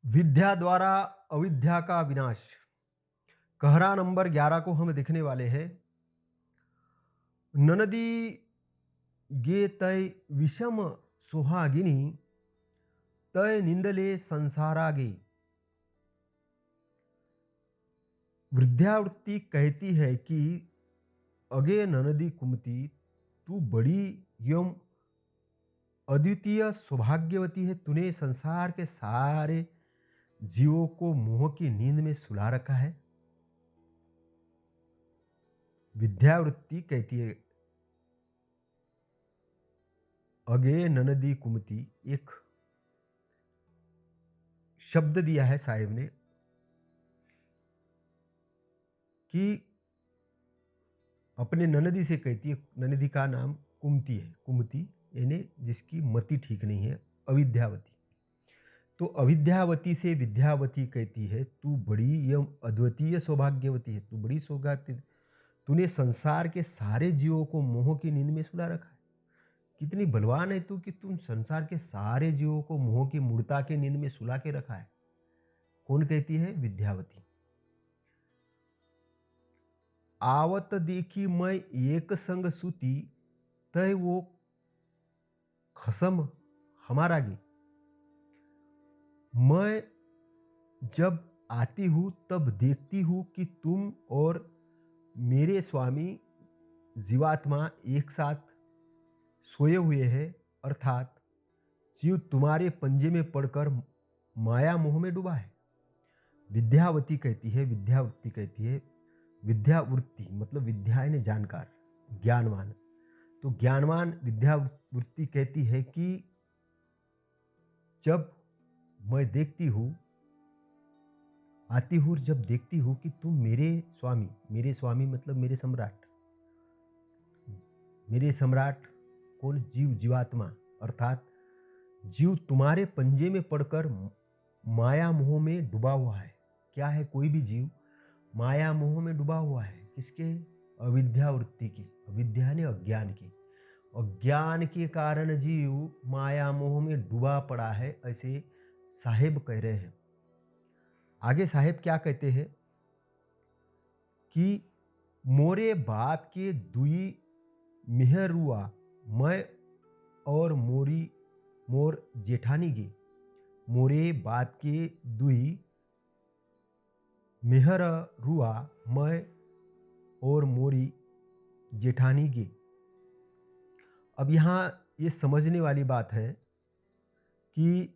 विद्या द्वारा अविद्या का विनाश। कहरा नंबर 11 को हम देखने वाले हैं। ननदी गे तय विषम सुहागिनी, तय निंदले संसारागे। वृद्धावृत्ति कहती है कि अगे ननदी कुमती, तू बड़ी एवं अद्वितीय सौभाग्यवती है। तूने संसार के सारे जीवों को मोह की नींद में सुला रखा है। विद्यावृत्ति कहती है अगे ननदी कुमती। एक शब्द दिया है साहिब ने कि अपने ननदी से कहती है। ननदी का नाम कुमती है। कुमती यानी जिसकी मति ठीक नहीं है, अविद्यावती। तो अविद्यावती से विद्यावती कहती है तू बड़ी एवं अद्वितीय सौभाग्यवती है। तू बड़ी सौभाग्य, तूने संसार के सारे जीवों को मोह की नींद में सुला रखा है। कितनी बलवान है तू कि तुम संसार के सारे जीवों को मोह की मूर्ता के नींद में सुला के रखा है। कौन कहती है? विद्यावती। आवत देखी मैं एक संग सूती, तय वो खसम हमारा गे। मैं जब आती हूँ तब देखती हूँ कि तुम और मेरे स्वामी जीवात्मा एक साथ सोए हुए हैं, अर्थात जीव तुम्हारे पंजे में पड़कर माया मोह में डूबा है। विद्यावती कहती है, विद्यावृत्ति कहती है। विद्यावृत्ति मतलब विद्या यानी जानकार, ज्ञानवान। तो ज्ञानवान विद्यावृत्ति कहती है कि जब मैं देखती हूँ, आती हूँ, जब देखती हूँ कि तुम मेरे स्वामी मतलब मेरे सम्राट कौन? जीव, जीवात्मा, अर्थात जीव तुम्हारे पंजे में पड़कर माया मोह में डूबा हुआ है। क्या है? कोई भी जीव माया मोह में डूबा हुआ है। किसके? अविद्यावृत्ति के। अविद्या ने अज्ञान के। अज्ञान के कारण जीव माया मोह में डूबा पड़ा है, ऐसे साहेब कह रहे हैं। आगे साहेब क्या कहते हैं कि मोरे बाप के दुई मेहरुआ, मैं और मोर जेठानी गे। मोरे बाप के दुई मेहर रुआ, मैं और मोरी जेठानी गे। अब यहाँ ये समझने वाली बात है कि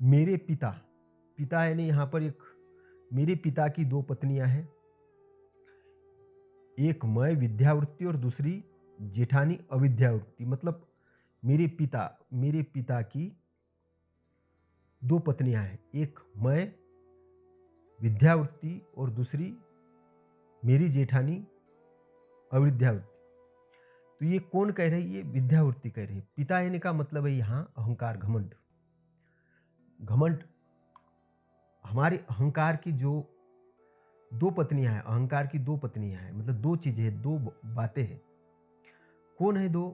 मेरे पिता यानी यहाँ पर एक मेरे पिता की दो पत्नियां हैं। एक मैं विद्यावृत्ति और दूसरी जेठानी अविद्यावृत्ति। मतलब मेरे पिता की दो पत्नियां हैं। एक मैं विद्यावृत्ति और दूसरी मेरी जेठानी अविद्यावृत्ति। तो ये कौन कह रही है? ये विद्यावृत्ति कह रही है। पिता यानी का मतलब है यहाँ अहंकार, घमंड। घमंड हमारे अहंकार की जो दो पत्नियां हैं, अहंकार की दो पत्नियां हैं, मतलब दो चीजें हैं, दो बातें हैं। कौन है दो?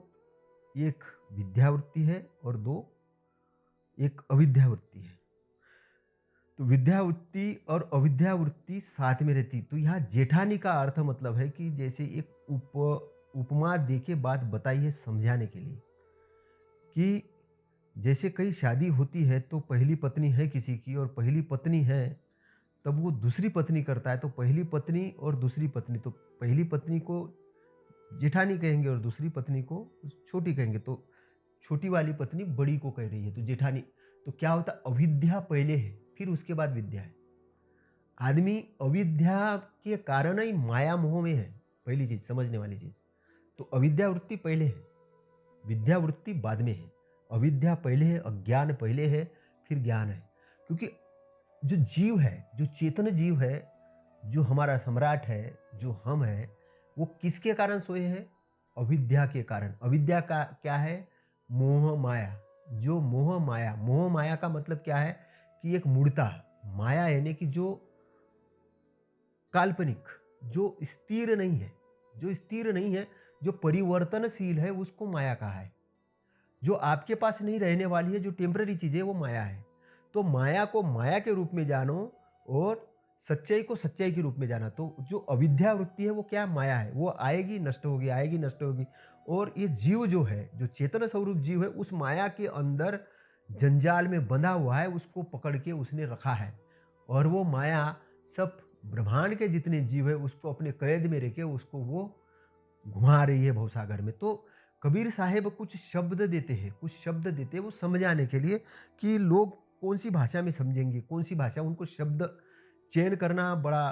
एक विद्यावृत्ति है और दो एक अविद्यावृत्ति है। तो विद्यावृत्ति और अविद्यावृत्ति साथ में रहती। तो यहाँ जेठानी का अर्थ मतलब है कि जैसे एक उपमा देके बात बताई है समझाने के लिए कि जैसे कहीं शादी होती है तो पहली पत्नी है किसी की और पहली पत्नी है, तब वो दूसरी पत्नी करता है। तो पहली पत्नी और दूसरी पत्नी, तो पहली पत्नी को जेठानी कहेंगे और दूसरी पत्नी को छोटी कहेंगे। तो छोटी वाली पत्नी बड़ी को कह रही है तो जेठानी। तो क्या होता? अविद्या पहले है, फिर उसके बाद विद्या है। आदमी अविद्या के कारण ही माया मोह में है। पहली चीज समझने वाली चीज। तो अविद्यावृत्ति पहले है, विद्यावृत्ति बाद में है। अविद्या पहले है, अज्ञान पहले है, फिर ज्ञान है। क्योंकि जो जीव है, जो चेतन जीव है, जो हमारा सम्राट है, जो हम है, वो किसके कारण सोए हैं? अविद्या के कारण। अविद्या का क्या है? मोह माया। जो मोह माया का मतलब क्या है कि एक मूर्ता। माया यानी कि जो काल्पनिक, जो स्थिर नहीं है, जो परिवर्तनशील है, उसको माया कहा है। जो आपके पास नहीं रहने वाली है, जो टेम्पररी चीज है, वो माया है। तो माया को माया के रूप में जानो और सच्चाई को सच्चाई के रूप में जाना। तो जो अविद्या वृत्ति है वो क्या है? माया है। वो आएगी नष्ट होगी, आएगी नष्ट होगी। और ये जीव जो है, जो चेतन स्वरूप जीव है, उस माया के अंदर जंजाल में बंधा हुआ है, उसको पकड़ के उसने रखा है। और वो माया सब ब्रह्मांड के जितने जीव है उसको अपने कैद में रखे उसको वो घुमा रही है भवसागर में। तो कबीर साहेब कुछ शब्द देते हैं, कुछ शब्द देते हैं वो समझाने के लिए कि लोग कौन सी भाषा में समझेंगे, कौन सी भाषा। उनको शब्द चयन करना बड़ा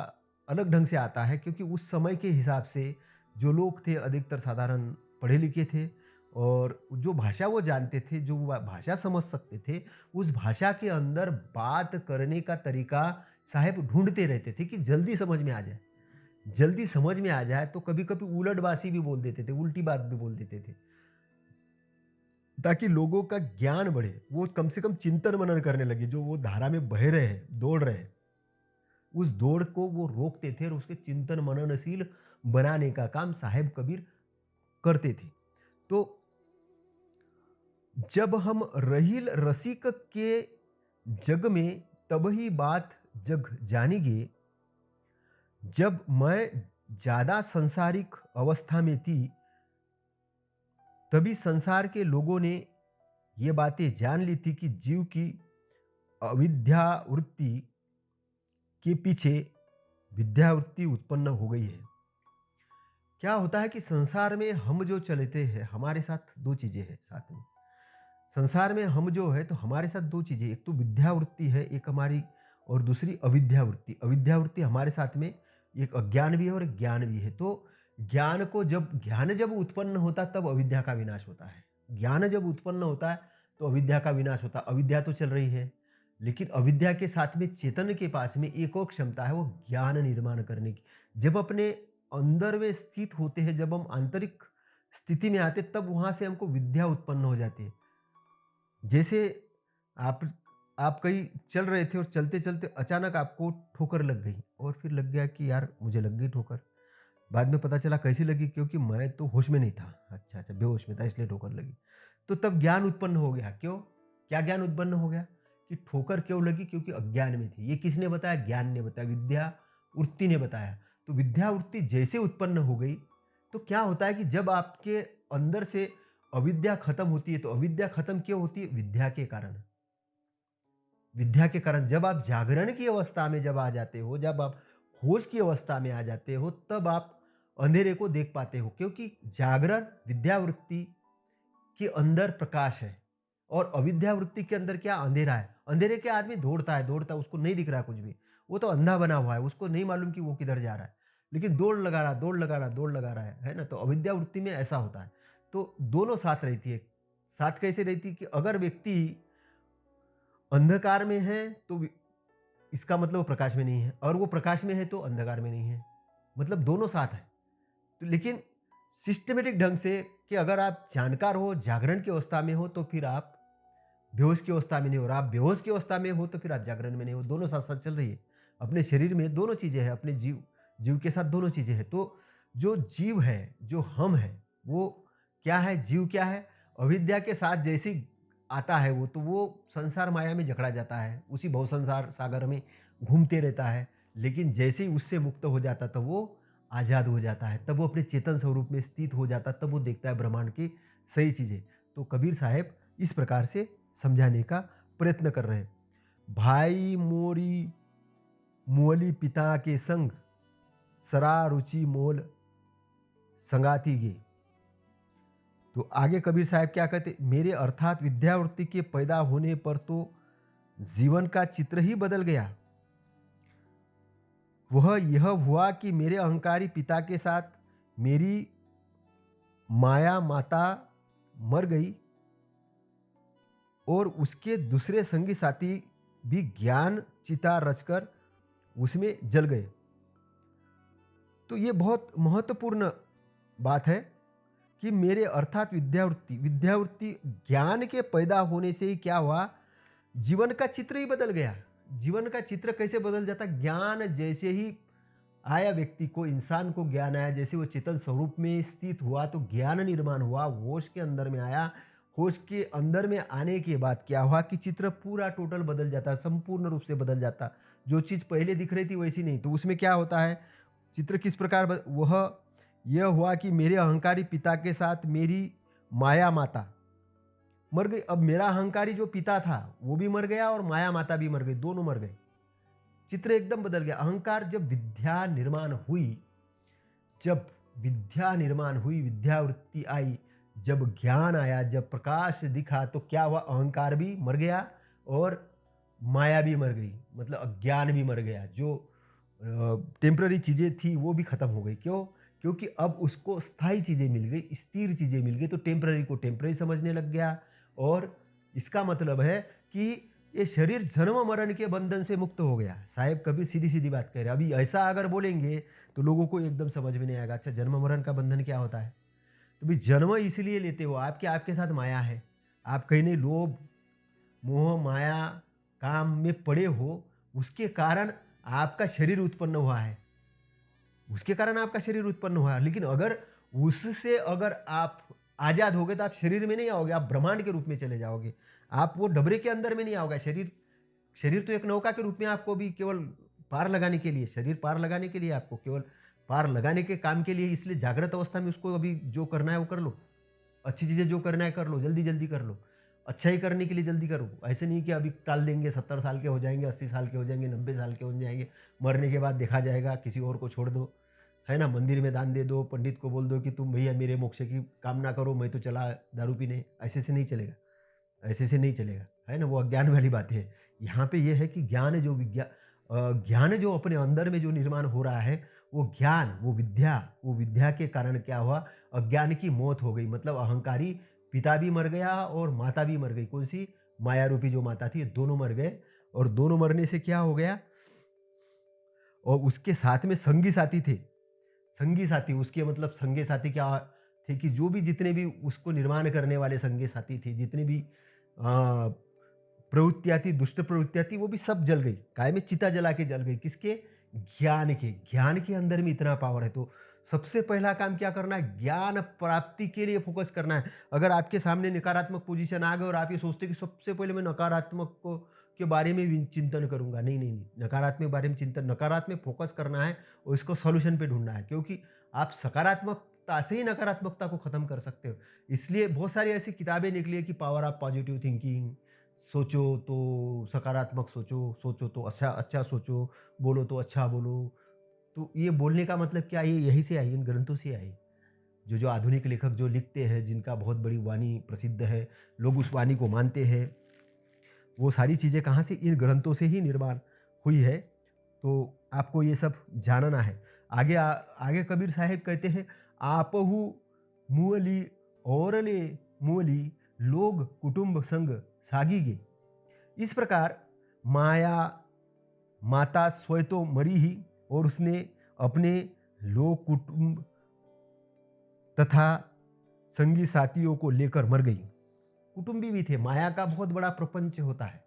अलग ढंग से आता है, क्योंकि उस समय के हिसाब से जो लोग थे अधिकतर साधारण पढ़े लिखे थे और जो भाषा वो जानते थे, जो वो भाषा समझ सकते थे, उस भाषा के अंदर बात करने का तरीका साहेब ढूंढते रहते थे कि जल्दी समझ में आ जाए। जल्दी समझ में आ जाए तो कभी कभी उलटबासी भी बोल देते थे, उल्टी बात भी बोल देते थे, ताकि लोगों का ज्ञान बढ़े, वो कम से कम चिंतन मनन करने लगे। जो वो धारा में बह रहे हैं, दौड़ रहे हैं, उस दौड़ को वो रोकते थे और उसके चिंतन मननशील बनाने का काम साहेब कबीर करते थे। तो जब हम रहील रसिक के जग में तब ही बात जग जानेंगे, जब मैं ज्यादा संसारिक अवस्था में थी तभी संसार के लोगों ने ये बातें जान ली थी कि जीव की अविद्या वृत्ति के पीछे विद्यावृत्ति उत्पन्न हो गई है। क्या होता है कि संसार में हम जो चलते हैं, हमारे साथ दो चीजें हैं साथ में। संसार में हम जो है तो हमारे साथ दो चीजें, एक तो विद्यावृत्ति है एक हमारी, और दूसरी अविद्यावृत्ति। अविद्यावृत्ति हमारे साथ में एक अज्ञान भी है और एक ज्ञान भी है। तो ज्ञान जब उत्पन्न होता है तब अविद्या का विनाश होता है। ज्ञान जब उत्पन्न होता है तो अविद्या का विनाश होता है। अविद्या तो चल रही है, लेकिन अविद्या के साथ में चेतन के पास में एक और क्षमता है, वो ज्ञान निर्माण करने की। जब अपने अंदर में स्थित होते हैं, जब हम आंतरिक स्थिति में आते, तब वहां से हमको विद्या उत्पन्न हो जाती है। जैसे आप आप कहीं चल रहे थे और चलते चलते अचानक आपको ठोकर लग गई और फिर लग गया कि यार मुझे लग गई ठोकर। बाद में पता चला कैसी लगी, क्योंकि मैं तो होश में नहीं था। अच्छा अच्छा, बेहोश में था इसलिए ठोकर लगी। तो तब ज्ञान उत्पन्न हो गया। क्यों? क्या ज्ञान उत्पन्न हो गया कि ठोकर क्यों लगी? क्योंकि अज्ञान में थी। ये किसने बताया? ज्ञान ने बताया, विद्या वृत्ति ने बताया। तो विद्या वृत्ति जैसे उत्पन्न हो गई तो क्या होता है कि जब आपके अंदर से अविद्या खत्म होती है, तो अविद्या खत्म क्यों होती है? विद्या के कारण। विद्या के कारण जब आप जागरण की अवस्था में जब आ जाते हो, जब आप होश की अवस्था में आ जाते हो, तब आप अंधेरे को देख पाते हो, क्योंकि जागरण विद्यावृत्ति के अंदर प्रकाश है और अविद्यावृत्ति के अंदर क्या? अंधेरा है। अंधेरे के आदमी दौड़ता है, दौड़ता है, उसको नहीं दिख रहा कुछ भी, वो तो अंधा बना हुआ है, उसको नहीं मालूम कि वो किधर जा रहा है, लेकिन दौड़ लगा रहा, दौड़ लगा रहा, दौड़ लगा रहा है ना। तो अविद्यावृत्ति में ऐसा होता है। तो दोनों साथ रहती है। साथ कैसे रहती है कि अगर व्यक्ति अंधकार में है तो इसका मतलब वो प्रकाश में नहीं है, और वो प्रकाश में है तो अंधकार में नहीं है, मतलब दोनों साथ है। तो लेकिन सिस्टमेटिक ढंग से कि अगर आप जानकार हो, जागरण की अवस्था में हो, तो फिर आप बेहोश की अवस्था में नहीं हो, और आप बेहोश की अवस्था में हो तो फिर आप जागरण में नहीं हो। दोनों साथ साथ चल रही है। अपने शरीर में दोनों चीजें हैं, अपने जीव के साथ दोनों चीजें हैं। तो जो जीव है, जो हम है, वो क्या है? जीव क्या है? अविद्या के साथ जैसी आता है वो, तो वो संसार माया में जकड़ा जाता है, उसी भव संसार सागर में घूमते रहता है। लेकिन जैसे ही उससे मुक्त हो जाता तब वो आज़ाद हो जाता है, तब वो अपने चेतन स्वरूप में स्थित हो जाता, तब वो देखता है ब्रह्मांड की सही चीज़ें। तो कबीर साहेब इस प्रकार से समझाने का प्रयत्न कर रहे हैं। भाई मोरी मोली पिता के संग सरा रुचि मोल संगाती गे। तो आगे कबीर साहब क्या कहते? मेरे अर्थात विद्यावृत्ति के पैदा होने पर तो जीवन का चित्र ही बदल गया। वह यह हुआ कि मेरे अहंकारी पिता के साथ मेरी माया माता मर गई और उसके दूसरे संगी साथी भी ज्ञान चिता रचकर उसमें जल गए। तो ये बहुत महत्वपूर्ण बात है कि मेरे अर्थात विद्यावृत्ति ज्ञान के पैदा होने से ही क्या हुआ? जीवन का चित्र ही बदल गया। जीवन का चित्र कैसे बदल जाता? ज्ञान जैसे ही आया, व्यक्ति को, इंसान को ज्ञान आया, जैसे वो चेतन स्वरूप में स्थित हुआ तो ज्ञान निर्माण हुआ, होश के अंदर में आया, खोज के अंदर में आने के बाद क्या हुआ कि चित्र पूरा टोटल बदल जाता, संपूर्ण रूप से बदल जाता। जो चीज़ पहले दिख रही थी वैसी नहीं। तो उसमें क्या होता है, चित्र किस प्रकार वह यह हुआ कि मेरे अहंकारी पिता के साथ मेरी माया माता मर गई। अब मेरा अहंकारी जो पिता था वो भी मर गया और माया माता भी मर गई, दोनों मर गए। चित्र एकदम बदल गया। अहंकार जब विद्या निर्माण हुई, जब विद्या निर्माण हुई, विद्यावृत्ति आई, जब ज्ञान आया, जब प्रकाश दिखा, तो क्या हुआ, अहंकार भी मर गया और माया भी मर गई, मतलब अज्ञान भी मर गया। जो टेम्पररी चीज़ें थी वो भी खत्म हो गई। क्यों? क्योंकि अब उसको स्थायी चीज़ें मिल गई, स्थिर चीज़ें मिल गई, तो टेम्पररी को टेम्पररी समझने लग गया। और इसका मतलब है कि ये शरीर जन्म मरण के बंधन से मुक्त हो गया। साहेब कभी सीधी सीधी बात कह रहे हैं। अभी ऐसा अगर बोलेंगे तो लोगों को एकदम समझ में नहीं आएगा। अच्छा, जन्म मरण का बंधन क्या होता है? तो भाई जन्म इसलिए लेते हो आपके आपके साथ माया है, आप कहीं नहीं लोभ मोह माया काम में पड़े हो, उसके कारण आपका शरीर उत्पन्न हुआ है, उसके कारण आपका शरीर उत्पन्न हुआ है। लेकिन अगर उससे अगर आप आजाद हो गए तो आप शरीर में नहीं आओगे, आप ब्रह्मांड के रूप में चले जाओगे। आप वो डबरे के अंदर में नहीं आओगे। शरीर शरीर तो एक नौका के रूप में आपको भी केवल पार लगाने के लिए, शरीर पार लगाने के लिए, आपको केवल पार लगाने के काम के लिए। इसलिए जागृत अवस्था में उसको अभी जो करना है वो कर लो, अच्छी चीज़ें जो करना है कर लो, जल्दी जल्दी कर लो, अच्छा ही करने के लिए जल्दी करो। ऐसे नहीं कि अभी टाल देंगे, 70 साल के हो जाएंगे, 80 साल के हो जाएंगे, 90 साल के हो जाएंगे, मरने के बाद देखा जाएगा, किसी और को छोड़ दो, है ना, मंदिर में दान दे दो, पंडित को बोल दो कि तुम भैया मेरे मोक्ष की कामना करो, मैं तो चला दारू पीने। ऐसे से नहीं चलेगा, ऐसे से नहीं चलेगा, है ना, वो अज्ञान वाली बात है। यहाँ पे ये है कि ज्ञान जो अपने अंदर में जो निर्माण हो रहा है, वो ज्ञान, वो विद्या के कारण क्या हुआ, अज्ञान की मौत हो गई। मतलब अहंकारी पिता भी मर गया और माता भी मर गई। कौन सी? माया रूपी जो माता थी, दोनों मर गए। और दोनों मरने से क्या हो गया, और उसके साथ में संगी साथी थे। संगी साथी, उसके मतलब संगी साथी क्या थे कि जो भी जितने भी उसको निर्माण करने वाले संगी साथी थे, जितने भी प्रवृत्तियाँ थी, दुष्ट प्रवृत्तियाँ थी, वो भी सब जल गई। काय में चिता जला के जल गई। किसके? ज्ञान के। ज्ञान के अंदर में इतना पावर है। तो सबसे पहला काम क्या करना है, ज्ञान प्राप्ति के लिए फोकस करना है। अगर आपके सामने नकारात्मक पोजीशन आ गए और आप ये सोचते कि सबसे पहले मैं नकारात्मक को के बारे में चिंतन करूंगा, नहीं नहीं नहीं, नकारात्मक बारे में चिंतन, नकारात्मक फोकस करना है और इसको सोल्यूशन पे ढूंढना है। क्योंकि आप सकारात्मकता से ही नकारात्मकता को खत्म कर सकते हो। इसलिए बहुत सारी ऐसी किताबें निकली है कि पावर ऑफ पॉजिटिव थिंकिंग, सोचो तो सकारात्मक सोचो, सोचो तो अच्छा अच्छा सोचो, बोलो तो अच्छा बोलो। तो ये बोलने का मतलब क्या, ये यहीं से आई, इन ग्रंथों से आई। जो जो आधुनिक लेखक जो लिखते हैं, जिनका बहुत बड़ी वाणी प्रसिद्ध है, लोग उस वाणी को मानते हैं, वो सारी चीज़ें कहाँ से, इन ग्रंथों से ही निर्माण हुई है। तो आपको ये सब जानना है। आगे कबीर साहब कहते हैं, आपहु मुअली औरले मुअली लोग कुटुंब संग सागीगे। इस प्रकार माया माता स्वयं तो मरी ही और उसने अपने लोग कुटुंब तथा संगी साथियों को लेकर मर गई। कुटुंबी भी थे। माया का बहुत बड़ा प्रपंच होता है।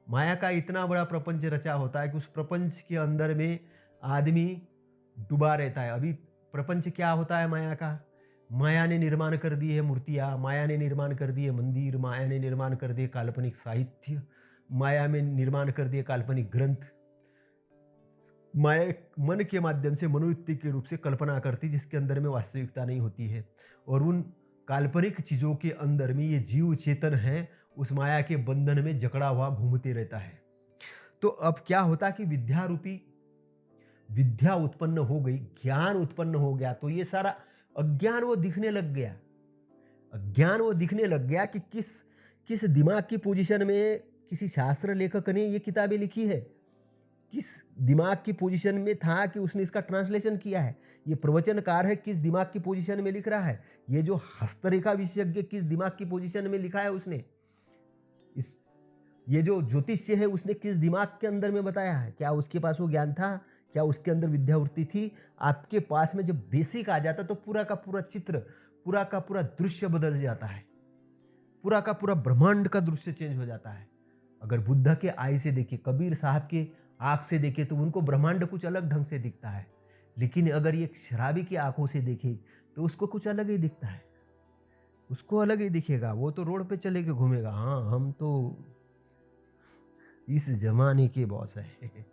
माया का इतना बड़ा प्रपंच रचा होता है कि उस प्रपंच के अंदर में आदमी डूबा रहता है। अभी प्रपंच क्या होता है माया का? माया ने निर्माण कर दी है मूर्तियाँ, माया ने निर्माण कर दिए मंदिर, माया ने निर्माण कर दिए काल्पनिक साहित्य, माया में निर्माण कर दिए काल्पनिक ग्रंथ। माया एक मन के माध्यम से मनोयुक्ति के रूप से कल्पना करती, जिसके अंदर में वास्तविकता नहीं होती है। और उन काल्पनिक चीज़ों के अंदर में ये जीव चेतन है, उस माया के बंधन में जकड़ा हुआ घूमते रहता है। तो अब क्या होता कि विद्या रूपी विद्या उत्पन्न हो गई, ज्ञान उत्पन्न हो गया, तो ये सारा अज्ञान वो दिखने लग गया। अज्ञान वो दिखने लग गया कि किस किस दिमाग की पोजीशन में किसी शास्त्र लेखक ने ये किताबें लिखी है, किस दिमाग की पोजीशन में था कि उसने इसका ट्रांसलेशन किया है। ये प्रवचनकार है, किस दिमाग की पोजीशन में लिख रहा है। ये जो हस्तरेखा विशेषज्ञ, किस दिमाग की पोजीशन में लिखा है उसने। इस ये जो ज्योतिष्य है, उसने किस दिमाग के अंदर में बताया है। क्या उसके पास वो ज्ञान था? क्या उसके अंदर विद्यावृत्ति थी? आपके पास में जब बेसिक आ जाता तो पूरा का पूरा चित्र, पूरा का पूरा दृश्य बदल जाता है। पूरा का पूरा ब्रह्मांड का दृश्य चेंज हो जाता है। अगर बुद्ध के आई से देखे, कबीर साहब के आंख से देखे, तो उनको ब्रह्मांड कुछ अलग ढंग से दिखता है। लेकिन अगर ये शराबी की आंखों से देखे तो उसको कुछ अलग ही दिखता है। उसको अलग ही दिखेगा, वो तो रोड पे चले के घूमेगा। हाँ, हम तो इस ज़माने के बॉस हैं।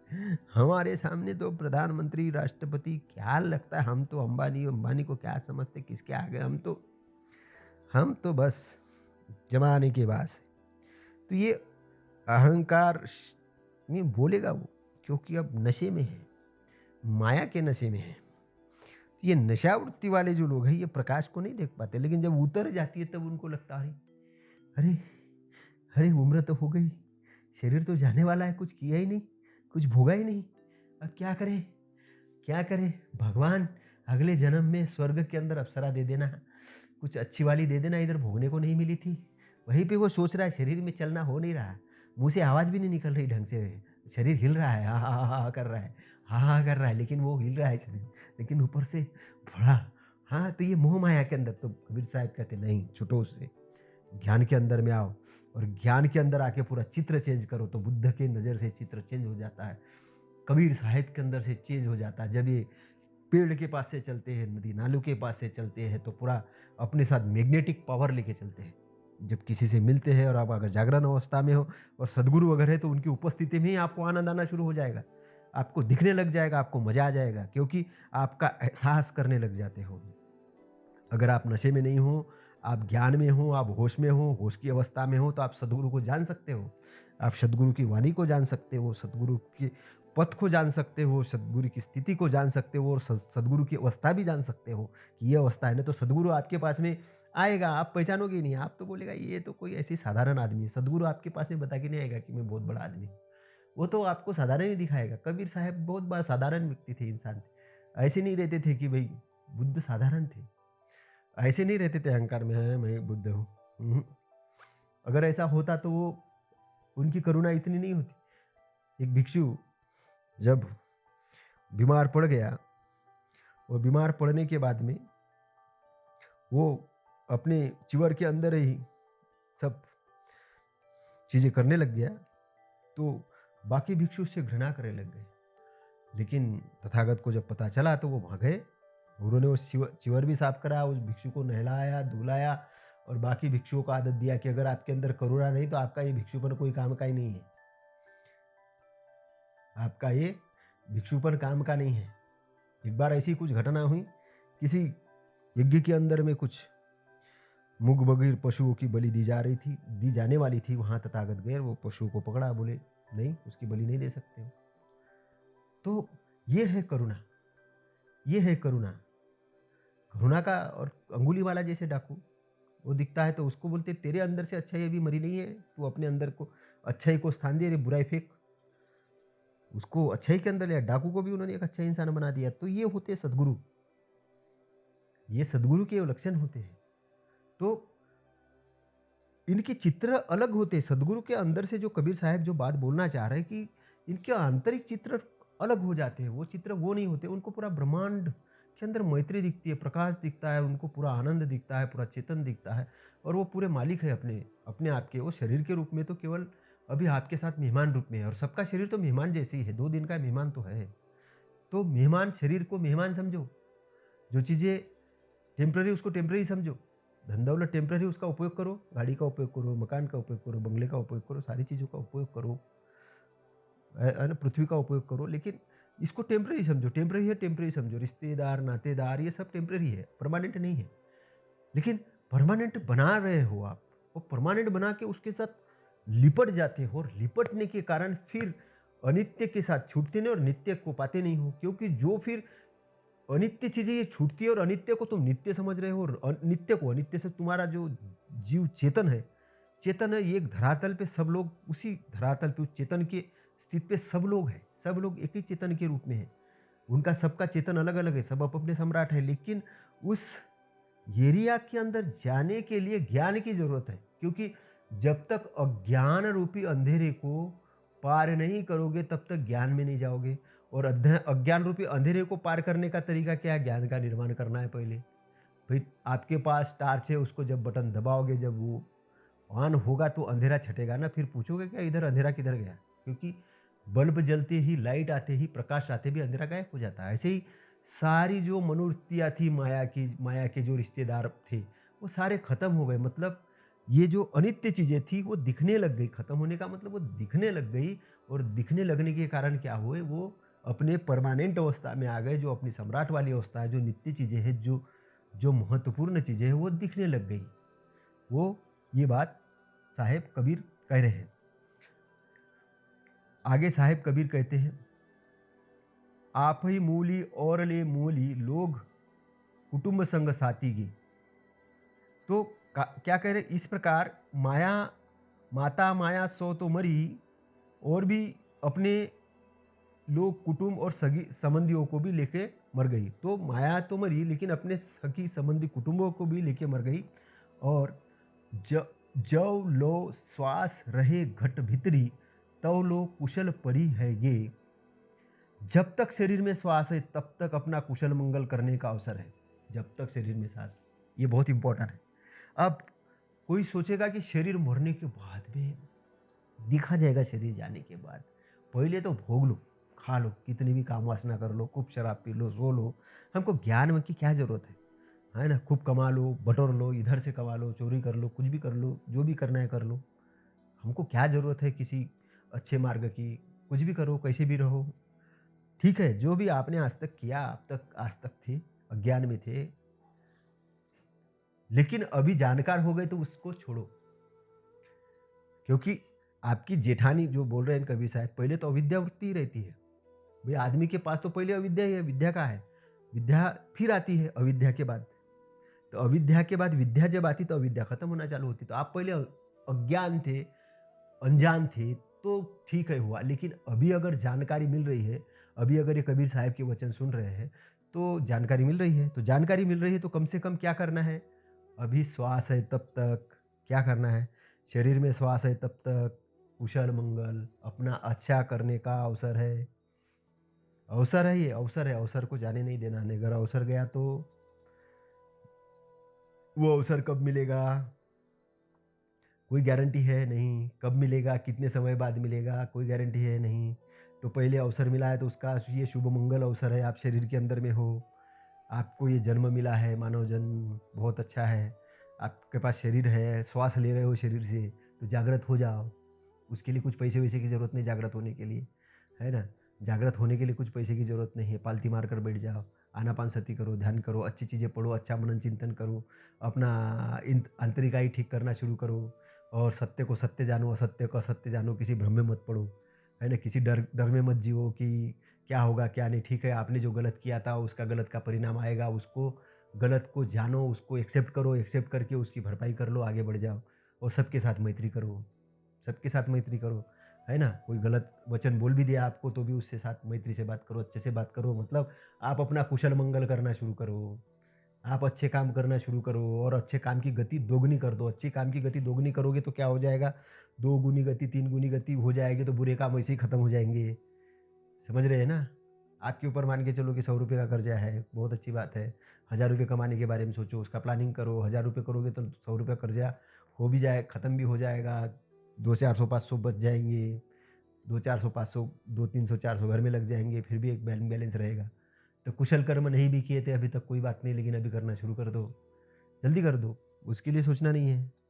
हमारे सामने तो प्रधानमंत्री, राष्ट्रपति क्या लगता है, हम तो अंबानी अंबानी को क्या समझते, किसके आगे, हम तो बस ज़माने के बास हैं। तो ये अहंकार में बोलेगा वो, क्योंकि अब नशे में है, माया के नशे में है। ये नशावृत्ति वाले जो लोग हैं ये प्रकाश को नहीं देख पाते, लेकिन जब उतर जाती है तब उनको लगता है अरे अरे उम्र तो हो गई, शरीर तो जाने वाला है, कुछ किया ही नहीं, कुछ भोगा ही नहीं, अब क्या करें, क्या करें। भगवान अगले जन्म में स्वर्ग के अंदर अप्सरा दे देना, कुछ अच्छी वाली दे देना, इधर भोगने को नहीं मिली थी। वहीं पे वो सोच रहा है, शरीर में चलना हो नहीं रहा, मुंह से आवाज़ भी नहीं निकल रही ढंग से, शरीर हिल रहा है, हा हा हा हा कर रहा है, हा हा कर रहा है, लेकिन वो हिल रहा है शरीर, लेकिन ऊपर से बड़ा। हाँ, तो ये मोह माया के अंदर, तो कबीर साहब कहते नहीं, छुटो उससे, ज्ञान के अंदर में आओ, और ज्ञान के अंदर आके पूरा चित्र चेंज करो, तो बुद्ध के नज़र से चित्र चेंज हो जाता है, कबीर साहिब के अंदर से चेंज हो जाता है। जब ये पेड़ के पास से चलते हैं, नदी नालों के पास से चलते हैं, तो पूरा अपने साथ मैग्नेटिक पावर लेके चलते हैं। जब किसी से मिलते हैं और आप अगर जागरण अवस्था में हो और सदगुरु अगर है, तो उनकी उपस्थिति में ही आपको आनंद आना शुरू हो जाएगा, आपको दिखने लग जाएगा, आपको मजा आ जाएगा, क्योंकि आपका एहसास करने लग जाते हो। अगर आप नशे में नहीं हो, आप ज्ञान में हो, आप होश में हो, होश की अवस्था में हो, तो आप सदगुरु को जान सकते हो, आप सदगुरु की वाणी को जान सकते हो, सदगुरु के पथ को जान सकते हो, सदगुरु की स्थिति को जान सकते हो, और सदगुरु की अवस्था भी जान सकते हो कि ये अवस्था है ना। तो सदगुरु आपके पास में आएगा, आप पहचानोगे ही नहीं, आप तो बोलेगा ये तो कोई ऐसी साधारण आदमी है। सदगुरु आपके पास में बता के नहीं आएगा कि मैं बहुत बड़ा आदमी हूँ, वो तो आपको साधारण ही दिखाएगा। कबीर साहब बहुत बड़ा साधारण व्यक्ति थे, इंसान थे, ऐसे नहीं रहते थे कि भाई बुद्ध साधारण थे, ऐसे नहीं रहते थे अहंकार में है मैं बुद्ध हूँ। अगर ऐसा होता तो वो उनकी करुणा इतनी नहीं होती। एक भिक्षु जब बीमार पड़ गया, और बीमार पड़ने के बाद में वो अपने चिवर के अंदर ही सब चीज़ें करने लग गया, तो बाकी भिक्षु उससे घृणा करने लग गए। लेकिन तथागत को जब पता चला तो वो वहाँ गए, उन्होंने उस चिवर भी साफ करा, उस भिक्षु को नहलाया धुलाया, और बाकी भिक्षुओं को आदत दिया कि अगर आपके अंदर करुणा नहीं तो आपका ये भिक्षुपन कोई काम का ही नहीं है, आपका ये भिक्षुपन काम का नहीं है। एक बार ऐसी कुछ घटना हुई, किसी यज्ञ के अंदर में कुछ मुग बगीर पशुओं की बलि दी जा रही थी, दी जाने वाली थी। वहाँ तथागत गए, वो पशुओं को पकड़ा, बोले नहीं उसकी बलि नहीं दे सकते हो। तो ये है करुणा, ये है करुणा। करुणा का, और अंगुली वाला जैसे डाकू, वो दिखता है तो उसको बोलते तेरे अंदर से अच्छाई अभी मरी नहीं है, तू अपने अंदर को अच्छाई को स्थान दे, रे बुराई फेंक। उसको अच्छाई के अंदर लिया, डाकू को भी उन्होंने एक अच्छा इंसान बना दिया। तो ये होते सदगुरु, ये सदगुरु के लक्षण होते हैं। तो इनके चित्र अलग होते हैं। सदगुरु के अंदर से जो कबीर साहब जो बात बोलना चाह रहे हैं कि इनके आंतरिक चित्र अलग हो जाते हैं, वो चित्र वो नहीं होते। उनको पूरा ब्रह्मांड के अंदर मैत्री दिखती है, प्रकाश दिखता है, उनको पूरा आनंद दिखता है, पूरा चेतन दिखता है, और वो पूरे मालिक है अपने अपने आप के। वो शरीर के रूप में तो केवल अभी आपके साथ मेहमान रूप में है, और सबका शरीर तो मेहमान जैसे ही है, 2 दिन का मेहमान तो है। तो मेहमान शरीर को मेहमान समझो, जो चीज़ें टेम्पररी उसको टेम्पररी समझो, धन दौलत टेम्पररी उसका उपयोग करो, गाड़ी का उपयोग करो, मकान का उपयोग करो, बंगले का उपयोग करो, सारी चीज़ों का उपयोग करो, है ना, पृथ्वी का उपयोग करो, लेकिन इसको टेम्पररी समझो। टेम्पररी है टेम्पररी समझो, रिश्तेदार नातेदार ये सब टेम्पररी है, परमानेंट नहीं है। लेकिन परमानेंट बना रहे हो आप, वो परमानेंट बना के उसके साथ लिपट जाते हो, और लिपटने के कारण फिर अनित्य के साथ छूटते नहीं और नित्य को पाते नहीं हो, क्योंकि जो फिर अनित्य चीजें ये छूटती है, और अनित्य को तुम नित्य समझ रहे हो, और नित्य को अनित्य से तुम्हारा जो जीव चेतन है, चेतन है, ये एक धरातल पे सब लोग उसी धरातल पे, उस चेतन के स्थिति पे सब लोग हैं, सब लोग एक ही चेतन के रूप में हैं। उनका सबका चेतन अलग अलग है, सब अपने सम्राट है, लेकिन उस एरिया के अंदर जाने के लिए ज्ञान की जरूरत है, क्योंकि जब तक अज्ञान रूपी अंधेरे को पार नहीं करोगे तब तक ज्ञान में नहीं जाओगे। और अज्ञान रूपी अंधेरे को पार करने का तरीका क्या है? ज्ञान का निर्माण करना है पहले। भाई आपके पास टार्च है, उसको जब बटन दबाओगे, जब वो ऑन होगा तो अंधेरा छटेगा ना, फिर पूछोगे क्या इधर अंधेरा किधर गया? क्योंकि बल्ब जलते ही, लाइट आते ही, प्रकाश आते भी अंधेरा गायब हो जाता है। ऐसे ही सारी जो मनोवृत्तियाँ थी माया की, माया के जो रिश्तेदार थे, वो सारे खत्म हो गए। मतलब ये जो अनित्य चीज़ें थी वो दिखने लग गई, खत्म होने का मतलब वो दिखने लग गई। और दिखने लगने के कारण क्या हुए, वो अपने परमानेंट अवस्था में आ गए, जो अपनी सम्राट वाली अवस्था है, जो नित्य चीज़ें हैं, जो जो महत्वपूर्ण चीज़ें हैं वो दिखने लग गई। वो ये बात साहेब कबीर कह रहे हैं। आगे साहेब कबीर कहते हैं, आप ही मूली और ले मूली लोग कुटुंब संग साथी गी। तो क्या कह रहे, इस प्रकार माया, माता माया सो तो मरी, और भी अपने लोग कुटुंब और सगी संबंधियों को भी लेके मर गई। तो माया तो मरी लेकिन अपने सखी संबंधी कुटुंबों को भी लेके मर गई। और ज जव लो श्वास रहे घट भीतरी, तव लो कुशल परी है ये। जब तक शरीर में श्वास है तब तक अपना कुशल मंगल करने का अवसर है। जब तक शरीर में सांस, ये बहुत इंपॉर्टेंट है। अब कोई सोचेगा कि शरीर मरने के बाद में दिखा जाएगा, शरीर जाने के बाद पहले तो भोग लो, खा लो, कितनी भी काम वासना कर लो, खूब शराब पी लो, सो लो। हमको ज्ञान की क्या जरूरत है ना? खूब कमा लो, बटोर लो, इधर से कमा लो, चोरी कर लो, कुछ भी कर लो, जो भी करना है कर लो। हमको क्या जरूरत है किसी अच्छे मार्ग की? कुछ भी करो, कैसे भी रहो, ठीक है। जो भी आपने आज तक किया, आप तक आज तक थे, अज्ञान में थे, लेकिन अभी जानकार हो गए तो उसको छोड़ो। क्योंकि आपकी जेठानी जो बोल रहे हैं कबीर साहब, पहले तो अविद्या वृत्ति ही रहती है। भाई आदमी के पास तो पहले अविद्या ही है, विद्या का है। विद्या फिर आती है अविद्या के बाद। तो अविद्या के बाद विद्या जब आती तो अविद्या खत्म होना चालू होती। तो आप पहले अज्ञान थे, अनजान थे, तो ठीक है हुआ। लेकिन अभी अगर जानकारी मिल रही है, अभी अगर ये कबीर साहब के वचन सुन रहे हैं, तो जानकारी मिल रही है। तो जानकारी मिल रही है तो कम से कम क्या करना है? अभी श्वास है तब तक क्या करना है? शरीर में श्वास है तब तक कुशल मंगल, अपना अच्छा करने का अवसर है। अवसर है, ये अवसर है, अवसर को जाने नहीं देना। नहीं, अगर अवसर गया तो वो अवसर कब मिलेगा कोई गारंटी है नहीं। कब मिलेगा, कितने समय बाद मिलेगा, कोई गारंटी है नहीं। तो पहले अवसर मिला है तो उसका ये शुभ मंगल अवसर है, आप शरीर के अंदर में हो, आपको ये जन्म मिला है, मानव जन्म बहुत अच्छा है। आपके पास शरीर है, श्वास ले रहे हो शरीर से, तो जागृत हो जाओ। उसके लिए कुछ पैसे वैसे की ज़रूरत नहीं जागृत होने के लिए, है ना? जागृत होने के लिए कुछ पैसे की ज़रूरत नहीं है। पालती मार कर बैठ जाओ, आनापानसती करो, ध्यान करो, अच्छी चीज़ें पढ़ो, अच्छा मनन चिंतन करो, अपना इन आंतरिकाई ठीक करना शुरू करो। और सत्य को सत्य जानो, असत्य को असत्य जानो, किसी भ्रम में मत पड़ो, है ना? किसी डर डर में मत जियो कि क्या होगा क्या नहीं। ठीक है, आपने जो गलत किया था उसका गलत का परिणाम आएगा, उसको गलत को जानो, उसको एक्सेप्ट करो, एक्सेप्ट करके उसकी भरपाई कर लो, आगे बढ़ जाओ। और सबके साथ मैत्री करो, सबके साथ मैत्री करो, है ना? कोई गलत वचन बोल भी दिया आपको तो भी उससे साथ मैत्री से बात करो, अच्छे से बात करो। मतलब आप अपना कुशल मंगल करना शुरू करो, आप अच्छे काम करना शुरू करो और अच्छे काम की गति दोगुनी कर दो। अच्छे काम की गति दोगुनी करोगे तो क्या हो जाएगा? 2 गुनी गति, 3 गुनी गति हो जाएगी, तो बुरे काम ऐसे ही खत्म हो जाएंगे। समझ रहे हैं ना? आपके ऊपर मान के चलो कि 100 रुपये का कर्जा है, बहुत अच्छी बात है। 1000 रुपये कमाने के बारे में सोचो, उसका प्लानिंग करो। 1000 रुपये करोगे तो 100 रुपये कर्जा हो भी जाए, ख़त्म भी हो जाएगा। 2 400 500 बच जाएँगे। 2 400 500 2 300 400 घर में लग जाएँगे, फिर भी एक बैलेंस रहेगा। तो कुशल कर्म नहीं भी किए थे अभी तक कोई बात नहीं, लेकिन अभी करना शुरू कर दो, जल्दी कर दो। उसके लिए सोचना नहीं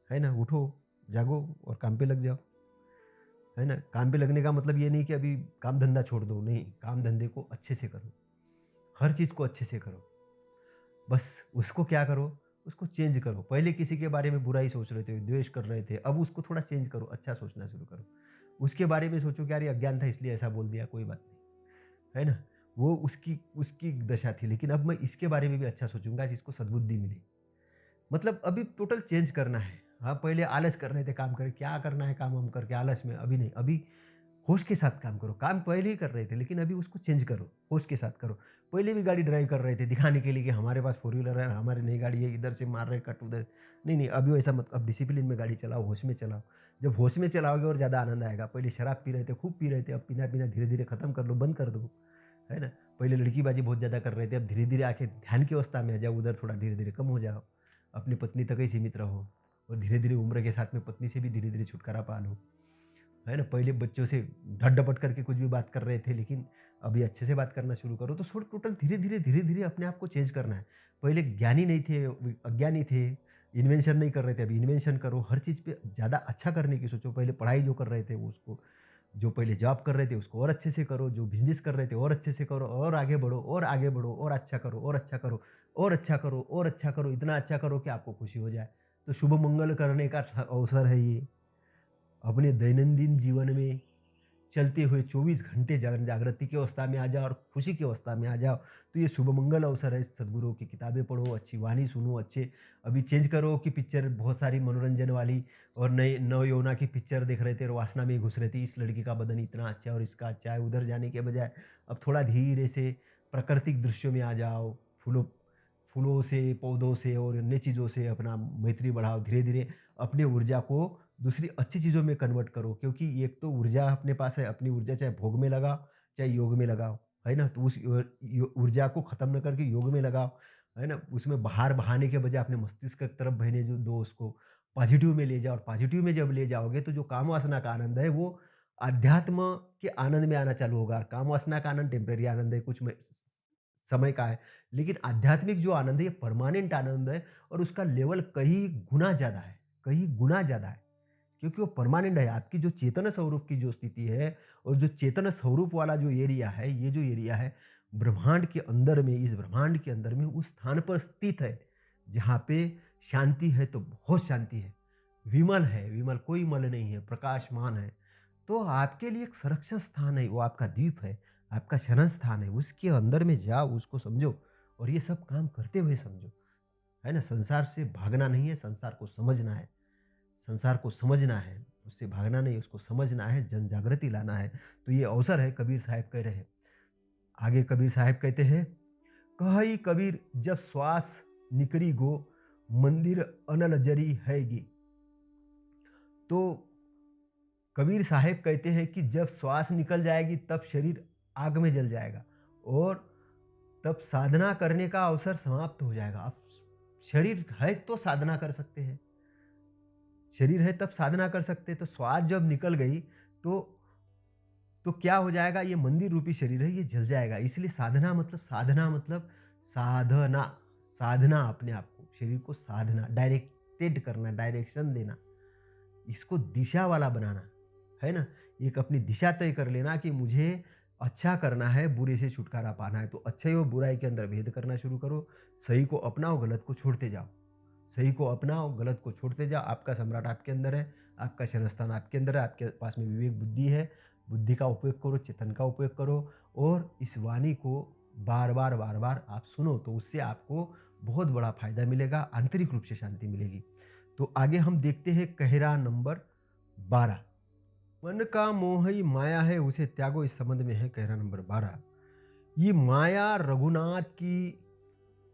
है ना? उठो, जागो और काम पे लग जाओ, है ना? काम पे लगने का मतलब ये नहीं कि अभी काम धंधा छोड़ दो, नहीं, काम धंधे को अच्छे से करो, हर चीज़ को अच्छे से करो। बस उसको क्या करो, उसको चेंज करो। पहले किसी के बारे में बुराई सोच रहे थे, द्वेष कर रहे थे, अब उसको थोड़ा चेंज करो, अच्छा सोचना शुरू करो। उसके बारे में सोचो कि यार ये अज्ञान था इसलिए ऐसा बोल दिया, कोई बात नहीं, है ना? वो उसकी उसकी दशा थी, लेकिन अब मैं इसके बारे में भी अच्छा सोचूंगा, इसको सद्बुद्धि मिली। मतलब अभी टोटल चेंज करना है। हाँ, पहले आलस कर रहे थे काम करे, क्या करना है काम हम करके आलस में, अभी नहीं, अभी होश के साथ काम करो। काम पहले ही कर रहे थे लेकिन अभी उसको चेंज करो, होश के साथ करो। पहले भी गाड़ी ड्राइव कर रहे थे दिखाने के लिए कि हमारे पास फोर व्हीलर है, हमारी नई गाड़ी है, इधर से मार रहे कट उधर, नहीं नहीं, अभी वैसा मत। अब डिसिप्लिन में गाड़ी चलाओ, होश में चलाओ। जब होश में चलाओगे और ज़्यादा आनंद आएगा। पहले शराब पी रहे थे, खूब पी रहे थे, अब पीना पीना धीरे धीरे खत्म कर लो, बंद कर दो, है ना? पहले लड़कीबाजी बहुत ज़्यादा कर रहे थे, अब धीरे धीरे आके ध्यान की अवस्था में आ जाओ, उधर थोड़ा धीरे धीरे कम हो जाओ। अपनी पत्नी तक ही सीमित रहो और धीरे धीरे उम्र के साथ में पत्नी से भी धीरे धीरे छुटकारा पा लो, है ना? पहले बच्चों से ढट करके कुछ भी बात कर रहे थे, लेकिन अभी अच्छे से बात करना शुरू करो। तो टोटल धीरे धीरे धीरे धीरे अपने आप को चेंज करना है। पहले ज्ञानी नहीं थे, अज्ञानी थे, इन्वेंशन नहीं कर रहे थे, अभी इन्वेंशन करो। हर चीज़ पे ज़्यादा अच्छा करने की सोचो। पहले पढ़ाई जो कर रहे थे वो उसको, जो पहले जॉब कर रहे थे उसको और अच्छे से करो, जो बिज़नेस कर रहे थे और अच्छे से करो, और आगे बढ़ो और आगे बढ़ो और अच्छा करो और अच्छा करो और अच्छा करो और अच्छा करो, इतना अच्छा करो कि आपको खुशी हो जाए। तो शुभ मंगल करने का अवसर है ये। अपने दैनंदिन जीवन में चलते हुए 24 घंटे जागृति की अवस्था में आ जाओ और खुशी की अवस्था में आ जाओ। तो ये शुभ मंगल अवसर है। सद्गुरुओं की किताबें पढ़ो, अच्छी वाणी सुनो, अच्छे अभी चेंज करो कि पिक्चर बहुत सारी मनोरंजन वाली और नए नवयौवना की पिक्चर देख रहे थे और वासना में घुस रहे थे। इस लड़की का बदन इतना अच्छा है और इसका अच्छा है, उधर जाने के बजाय अब थोड़ा धीरे से प्राकृतिक दृश्यों में आ जाओ। फूलों फूलों से, पौधों से और अन्य चीज़ों से अपना मैत्री बढ़ाओ। धीरे-धीरे अपनी ऊर्जा को दूसरी अच्छी चीज़ों में कन्वर्ट करो, क्योंकि एक तो ऊर्जा अपने पास है, अपनी ऊर्जा चाहे भोग में लगाओ, चाहे योग में लगाओ, है ना? तो उस ऊर्जा को ख़त्म न करके योग में लगाओ, है ना? उसमें बाहर बहाने के बजाय अपने मस्तिष्क की तरफ बहने जो दो उसको, पॉज़िटिव में ले जाओ और पॉज़िटिव में जब ले जाओगे तो जो काम वासना का आनंद है वो अध्यात्म के आनंद में आना चालू होगा। काम वासना का आनंद टेम्परेरी आनंद है, कुछ में समय का है। लेकिन आध्यात्मिक जो आनंद है ये परमानेंट आनंद है और उसका लेवल कई गुना ज़्यादा है, कई गुना ज़्यादा है। क्योंकि वो परमानेंट है। आपकी जो चेतन स्वरूप की जो स्थिति है और जो चेतन स्वरूप वाला जो एरिया है, ये जो एरिया है ब्रह्मांड के अंदर में, इस ब्रह्मांड के अंदर में उस स्थान पर स्थित है जहाँ पे शांति है तो बहुत शांति है। विमल है, विमल कोई मल नहीं है, प्रकाशमान है। तो आपके लिए एक संरक्षण स्थान है, वो आपका द्वीप है, आपका शरण स्थान है। उसके अंदर में जाओ, उसको समझो और ये सब काम करते हुए समझो, है ना? संसार से भागना नहीं है, संसार को समझना है। संसार को समझना है, उससे भागना नहीं, उसको समझना है, जन जागृति लाना है। तो ये अवसर है, कबीर साहब कह रहे हैं। आगे कबीर साहब कहते हैं, कहई कबीर जब श्वास निकरी गो, मंदिर अनल जरी हैगी। तो कबीर साहब कहते हैं कि जब श्वास निकल जाएगी तब शरीर आग में जल जाएगा और तब साधना करने का अवसर समाप्त हो जाएगा। अब शरीर है तो साधना कर सकते हैं, शरीर है तब साधना कर सकते हैं। तो श्वास जब निकल गई तो क्या हो जाएगा, ये मंदिर रूपी शरीर है ये जल जाएगा। इसलिए साधना मतलब साधना, साधना अपने आप को, शरीर को साधना, डायरेक्टेड करना, डायरेक्शन देना, इसको दिशा वाला बनाना, है ना? एक अपनी दिशा तय कर लेना कि मुझे अच्छा करना है, बुरे से छुटकारा पाना है। तो अच्छाई और बुराई के अंदर भेद करना शुरू करो। सही को अपनाओ, गलत को छोड़ते जाओ। सही को अपनाओ, गलत को छोड़ते जाओ। आपका सम्राट आपके अंदर है, आपका शरण स्थान आपके अंदर है, आपके पास में विवेक बुद्धि है। बुद्धि का उपयोग करो, चेतन का उपयोग करो और इस वाणी को बार-बार, बार-बार आप सुनो तो उससे आपको बहुत बड़ा फ़ायदा मिलेगा, आंतरिक रूप से शांति मिलेगी। तो आगे हम देखते हैं कहरा नंबर 12। मन का मोह ही माया है, उसे त्यागो, इस संबंध में है कहरा नंबर 12। ये माया रघुनाथ की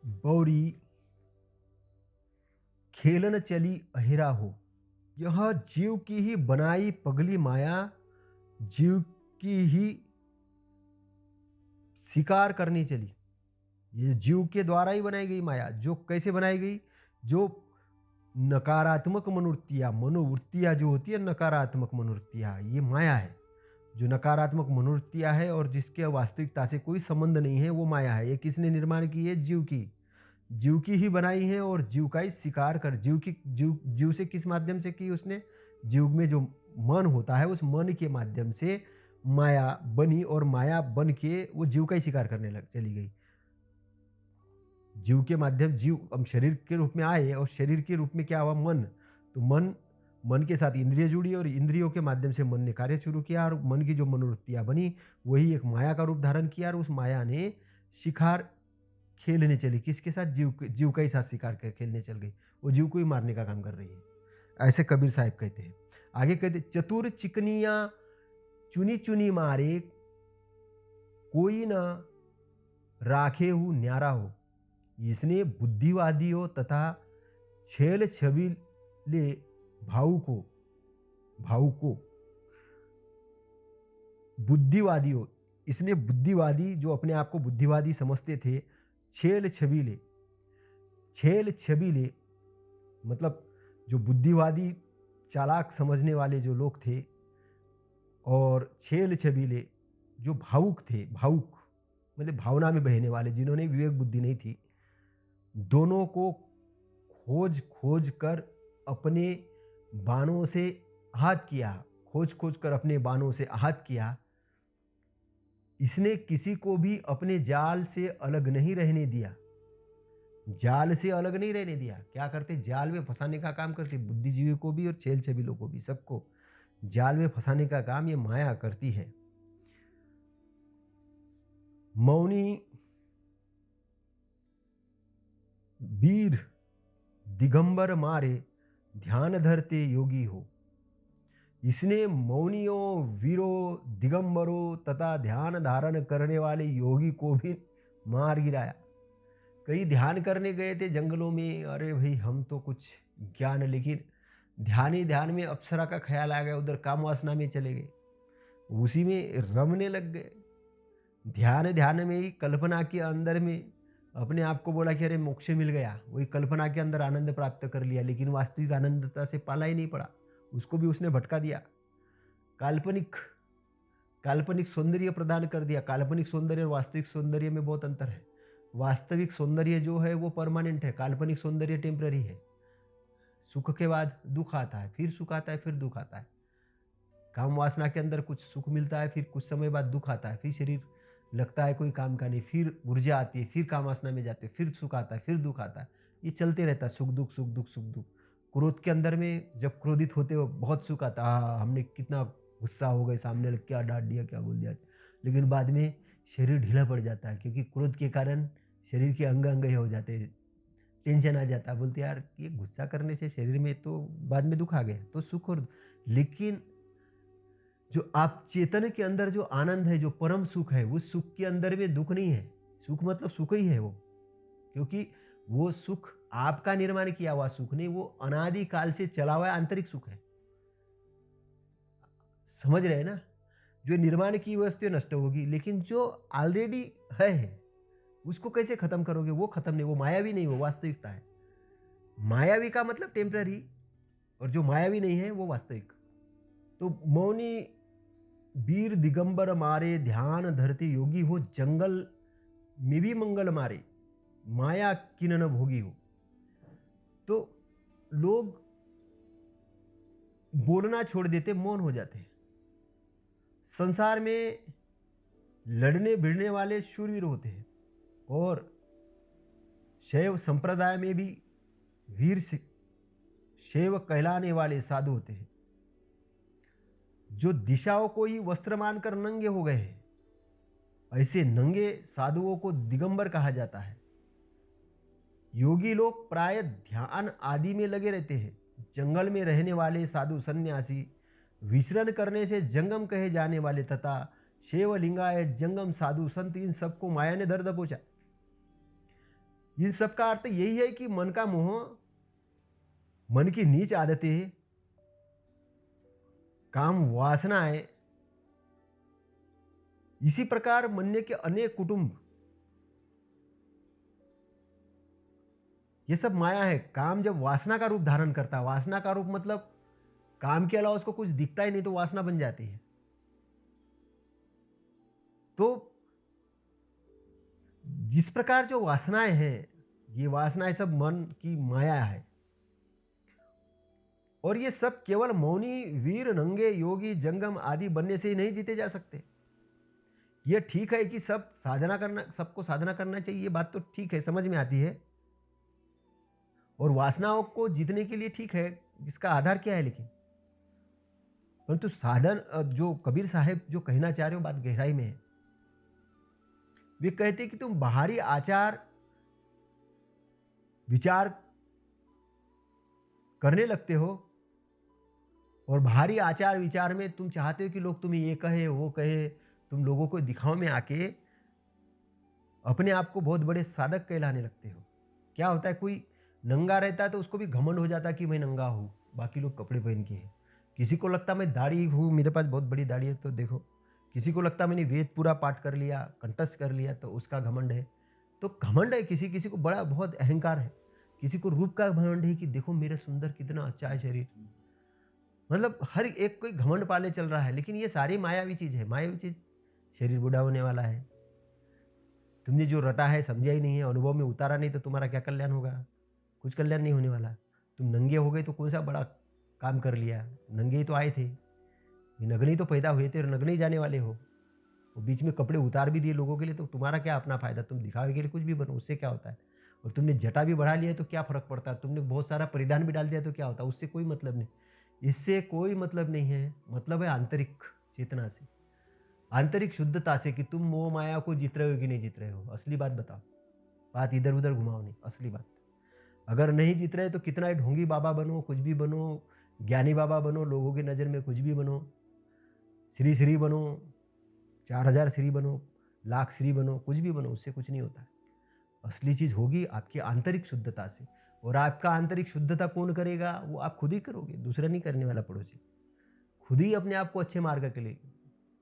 बौरी खेलन चली अहिरा हो। यह जीव की ही बनाई पगली माया, जीव की ही शिकार करनी चली। ये जीव के द्वारा ही बनाई गई माया। जो कैसे बनाई गई? जो नकारात्मक मनोवृत्तियाँ मनोवृत्तियाँ जो होती है, नकारात्मक मनोवृत्तियाँ, ये माया है। जो नकारात्मक मनोवृत्तियाँ है और जिसके वास्तविकता से कोई संबंध नहीं है, वो माया है। ये किसने निर्माण की है? जीव की। जीव की ही बनाई है और जीव का ही शिकार कर, जीव से किस माध्यम से की उसने? जीव में जो मन होता है उस मन के माध्यम से माया बनी और माया बन के वो जीव का ही शिकार करने लग चली गई। जीव के माध्यम, जीव हम शरीर के रूप में आए और शरीर के रूप में क्या हुआ? मन। तो मन के साथ इंद्रिय जुड़ी और इंद्रियों के माध्यम से मन ने कार्य शुरू किया और मन की जो मनोवृत्तियाँ बनी वही एक माया का रूप धारण किया और उस माया ने शिकार खेलने चली। किसके साथ? जीव का ही साथ शिकार खेलने चल गई। वो जीव को ही मारने का काम कर रही है। ऐसे कबीर साहब कहते हैं। आगे कहते, चतुर चिकनिया चुनी चुनी मारे, कोई न राखे हु न्यारा हो। इसने बुद्धिवादियों तथा छेल छबीले भावुको बुद्धिवादियों, इसने बुद्धिवादी जो अपने आप को बुद्धिवादी समझते थे, छेल छबीले मतलब जो बुद्धिवादी चालाक समझने वाले जो लोग थे और छेल छबीले जो भावुक थे, भावुक मतलब भावना में बहने वाले, जिन्होंने विवेक बुद्धि नहीं थी, दोनों को खोज खोज कर अपने बाणों से आहत किया, खोज खोज कर अपने बाणों से आहत किया। इसने किसी को भी अपने जाल से अलग नहीं रहने दिया। जाल से अलग नहीं रहने दिया। क्या करते? जाल में फंसाने का काम करते, बुद्धिजीवी को भी और छेल छबीलों को भी, सबको जाल में फंसाने का काम ये माया करती है। मौनी वीर दिगंबर मारे ध्यान धरते योगी हो। इसने मौनियों, वीरों, दिगंबरों तथा ध्यान धारण करने वाले योगी को भी मार गिराया। कई ध्यान करने गए थे जंगलों में, अरे भाई हम तो कुछ ज्ञान, लेकिन ध्यान ही ध्यान में अप्सरा का ख्याल आ गया, उधर काम वासना में चले गए, उसी में रमने लग गए। ध्यान ध्यान में ही कल्पना के अंदर में अपने आप को बोला कि अरे मोक्ष मिल गया, वही कल्पना के अंदर आनंद प्राप्त कर लिया, लेकिन वास्तविक आनंदता से पाला ही नहीं पड़ा, उसको भी उसने भटका दिया। काल्पनिक काल्पनिक सौंदर्य प्रदान कर दिया। काल्पनिक सौंदर्य और वास्तविक सौंदर्य में बहुत अंतर है। वास्तविक सौंदर्य जो है वो परमानेंट है, काल्पनिक सौंदर्य टेम्पररी है। सुख के बाद दुख आता है, फिर सुख आता है, फिर दुख आता है। काम वासना के अंदर कुछ सुख मिलता है, फिर कुछ समय बाद दुख आता है, फिर शरीर लगता है कोई काम का नहीं, फिर ऊर्जा आती है, फिर काम वासना में जाते हैं, फिर सुख आता है, फिर दुख आता है। ये चलते रहता है, सुख दुख सुख दुख सुख दुख। क्रोध के अंदर में जब क्रोधित होते हो बहुत सुख आता है, हाँ हमने कितना गुस्सा हो गए, सामने लग क्या डांट दिया, क्या बोल दिया, लेकिन बाद में शरीर ढीला पड़ जाता है, क्योंकि क्रोध के कारण शरीर के अंग अंग हो जाते हैं, टेंशन आ जाता है, बोलते यार ये गुस्सा करने से शरीर में तो बाद में दुख आ गया, तो सुख और, लेकिन जो आप चेतन के अंदर जो आनंद है, जो परम सुख है, उस सुख के अंदर में दुख नहीं है। सुख मतलब सुख ही है वो, क्योंकि वो सुख आपका निर्माण किया हुआ सुख नहीं, वो अनादि काल से चला हुआ आंतरिक सुख है। समझ रहे हैं ना? जो निर्माण की वस्तु नष्ट होगी, लेकिन जो ऑलरेडी है उसको कैसे खत्म करोगे? वो खत्म नहीं, वो मायावी नहीं, वो वास्तविकता है। मायावी का मतलब टेम्पररी, और जो मायावी नहीं है वो वास्तविक। तो मौनी वीर दिगंबर मारे ध्यान धरती योगी हो, जंगल में भी मंगल मारे माया किन भोगी हो। तो लोग बोलना छोड़ देते, मौन हो जाते हैं। संसार में लड़ने भिड़ने वाले शूरवीर होते हैं, और शैव संप्रदाय में भी वीर शैव कहलाने वाले साधु होते हैं, जो दिशाओं को ही वस्त्र मानकर नंगे हो गए हैं। ऐसे नंगे साधुओं को दिगंबर कहा जाता है। योगी लोग प्राय ध्यान आदि में लगे रहते हैं। जंगल में रहने वाले साधु सन्यासी, विचरण करने से जंगम कहे जाने वाले तथा शैव लिंगायत जंगम साधु संत, इन सबको माया ने दर्द पहुंचा। इन सबका अर्थ यही है कि मन का मोह, मन की नीच आदतें, काम वासनाएं, इसी प्रकार मन्य के अनेक कुटुंब, ये सब माया है। काम जब वासना का रूप धारण करता है, वासना का रूप मतलब काम के अलावा उसको कुछ दिखता ही नहीं, तो वासना बन जाती है। तो जिस प्रकार जो वासनाएं हैं, ये वासनाएं सब मन की माया है, और ये सब केवल मौनी वीर नंगे योगी जंगम आदि बनने से ही नहीं जीते जा सकते। ये ठीक है कि सब साधना करना, सबको साधना करना चाहिए, ये बात तो ठीक है, समझ में आती है, और वासनाओं को जीतने के लिए ठीक है, जिसका आधार क्या है, लेकिन परंतु साधन, जो कबीर साहब जो कहना चाह रहे हो बात गहराई में है। वे कहते हैं कि तुम बाहरी आचार विचार करने लगते हो, और बाहरी आचार विचार में तुम चाहते हो कि लोग तुम्हें ये कहे वो कहे, तुम लोगों को दिखाव में आके अपने आप को बहुत बड़े साधक कहलाने लगते हो। क्या होता है, कोई नंगा रहता है तो उसको भी घमंड हो जाता है कि मैं नंगा हूँ, बाकी लोग कपड़े पहन के हैं। किसी को लगता मैं दाढ़ी हूँ, मेरे पास बहुत बड़ी दाढ़ी है तो देखो। किसी को लगता मैंने वेद पूरा पाठ कर लिया, कंठस्थ कर लिया, तो उसका घमंड है। तो घमंड है, किसी किसी को बड़ा बहुत अहंकार है, किसी को रूप का घमंड है कि देखो मेरा सुंदर कितना अच्छा है शरीर। मतलब हर एक कोई घमंड पाले चल रहा है, लेकिन ये सारी मायावी चीज़ है। मायावी चीज़, शरीर बूढ़ा होने वाला है, तुमने जो रटा है समझा ही नहीं है, अनुभव में उतारा नहीं, तो तुम्हारा क्या कल्याण होगा? कुछ कल्याण नहीं होने वाला। तुम नंगे हो गए तो कौन सा बड़ा काम कर लिया, नंगे ही तो आए थे, ये नग्न ही तो पैदा हुए थे और नग्न ही जाने वाले हो। वो बीच में कपड़े उतार भी दिए लोगों के लिए, तो तुम्हारा क्या अपना फ़ायदा, तुम दिखावे के लिए कुछ भी बनो, उससे क्या होता है। और तुमने जटा भी बढ़ा लिया है तो क्या फ़र्क पड़ता है, तुमने बहुत सारा परिधान भी डाल दिया तो क्या होता है, उससे कोई मतलब नहीं। इससे कोई मतलब नहीं है, मतलब है आंतरिक चेतना से, आंतरिक शुद्धता से, कि तुम मोह माया को जीत रहे हो कि नहीं जीत रहे हो। असली बात बताओ, बात इधर उधर घुमाओ नहीं, असली बात। अगर नहीं जीत रहे तो कितना ही ढोंगी बाबा बनो, कुछ भी बनो, ज्ञानी बाबा बनो, लोगों की नज़र में कुछ भी बनो, श्री श्री बनो, 4000 श्री बनो, लाख श्री बनो, कुछ भी बनो, उससे कुछ नहीं होता है। असली चीज़ होगी आपकी आंतरिक शुद्धता से। और आपका आंतरिक शुद्धता कौन करेगा, वो आप खुद ही करोगे, दूसरा नहीं करने वाला पड़ोसी। खुद ही अपने आप को अच्छे मार्ग के लिए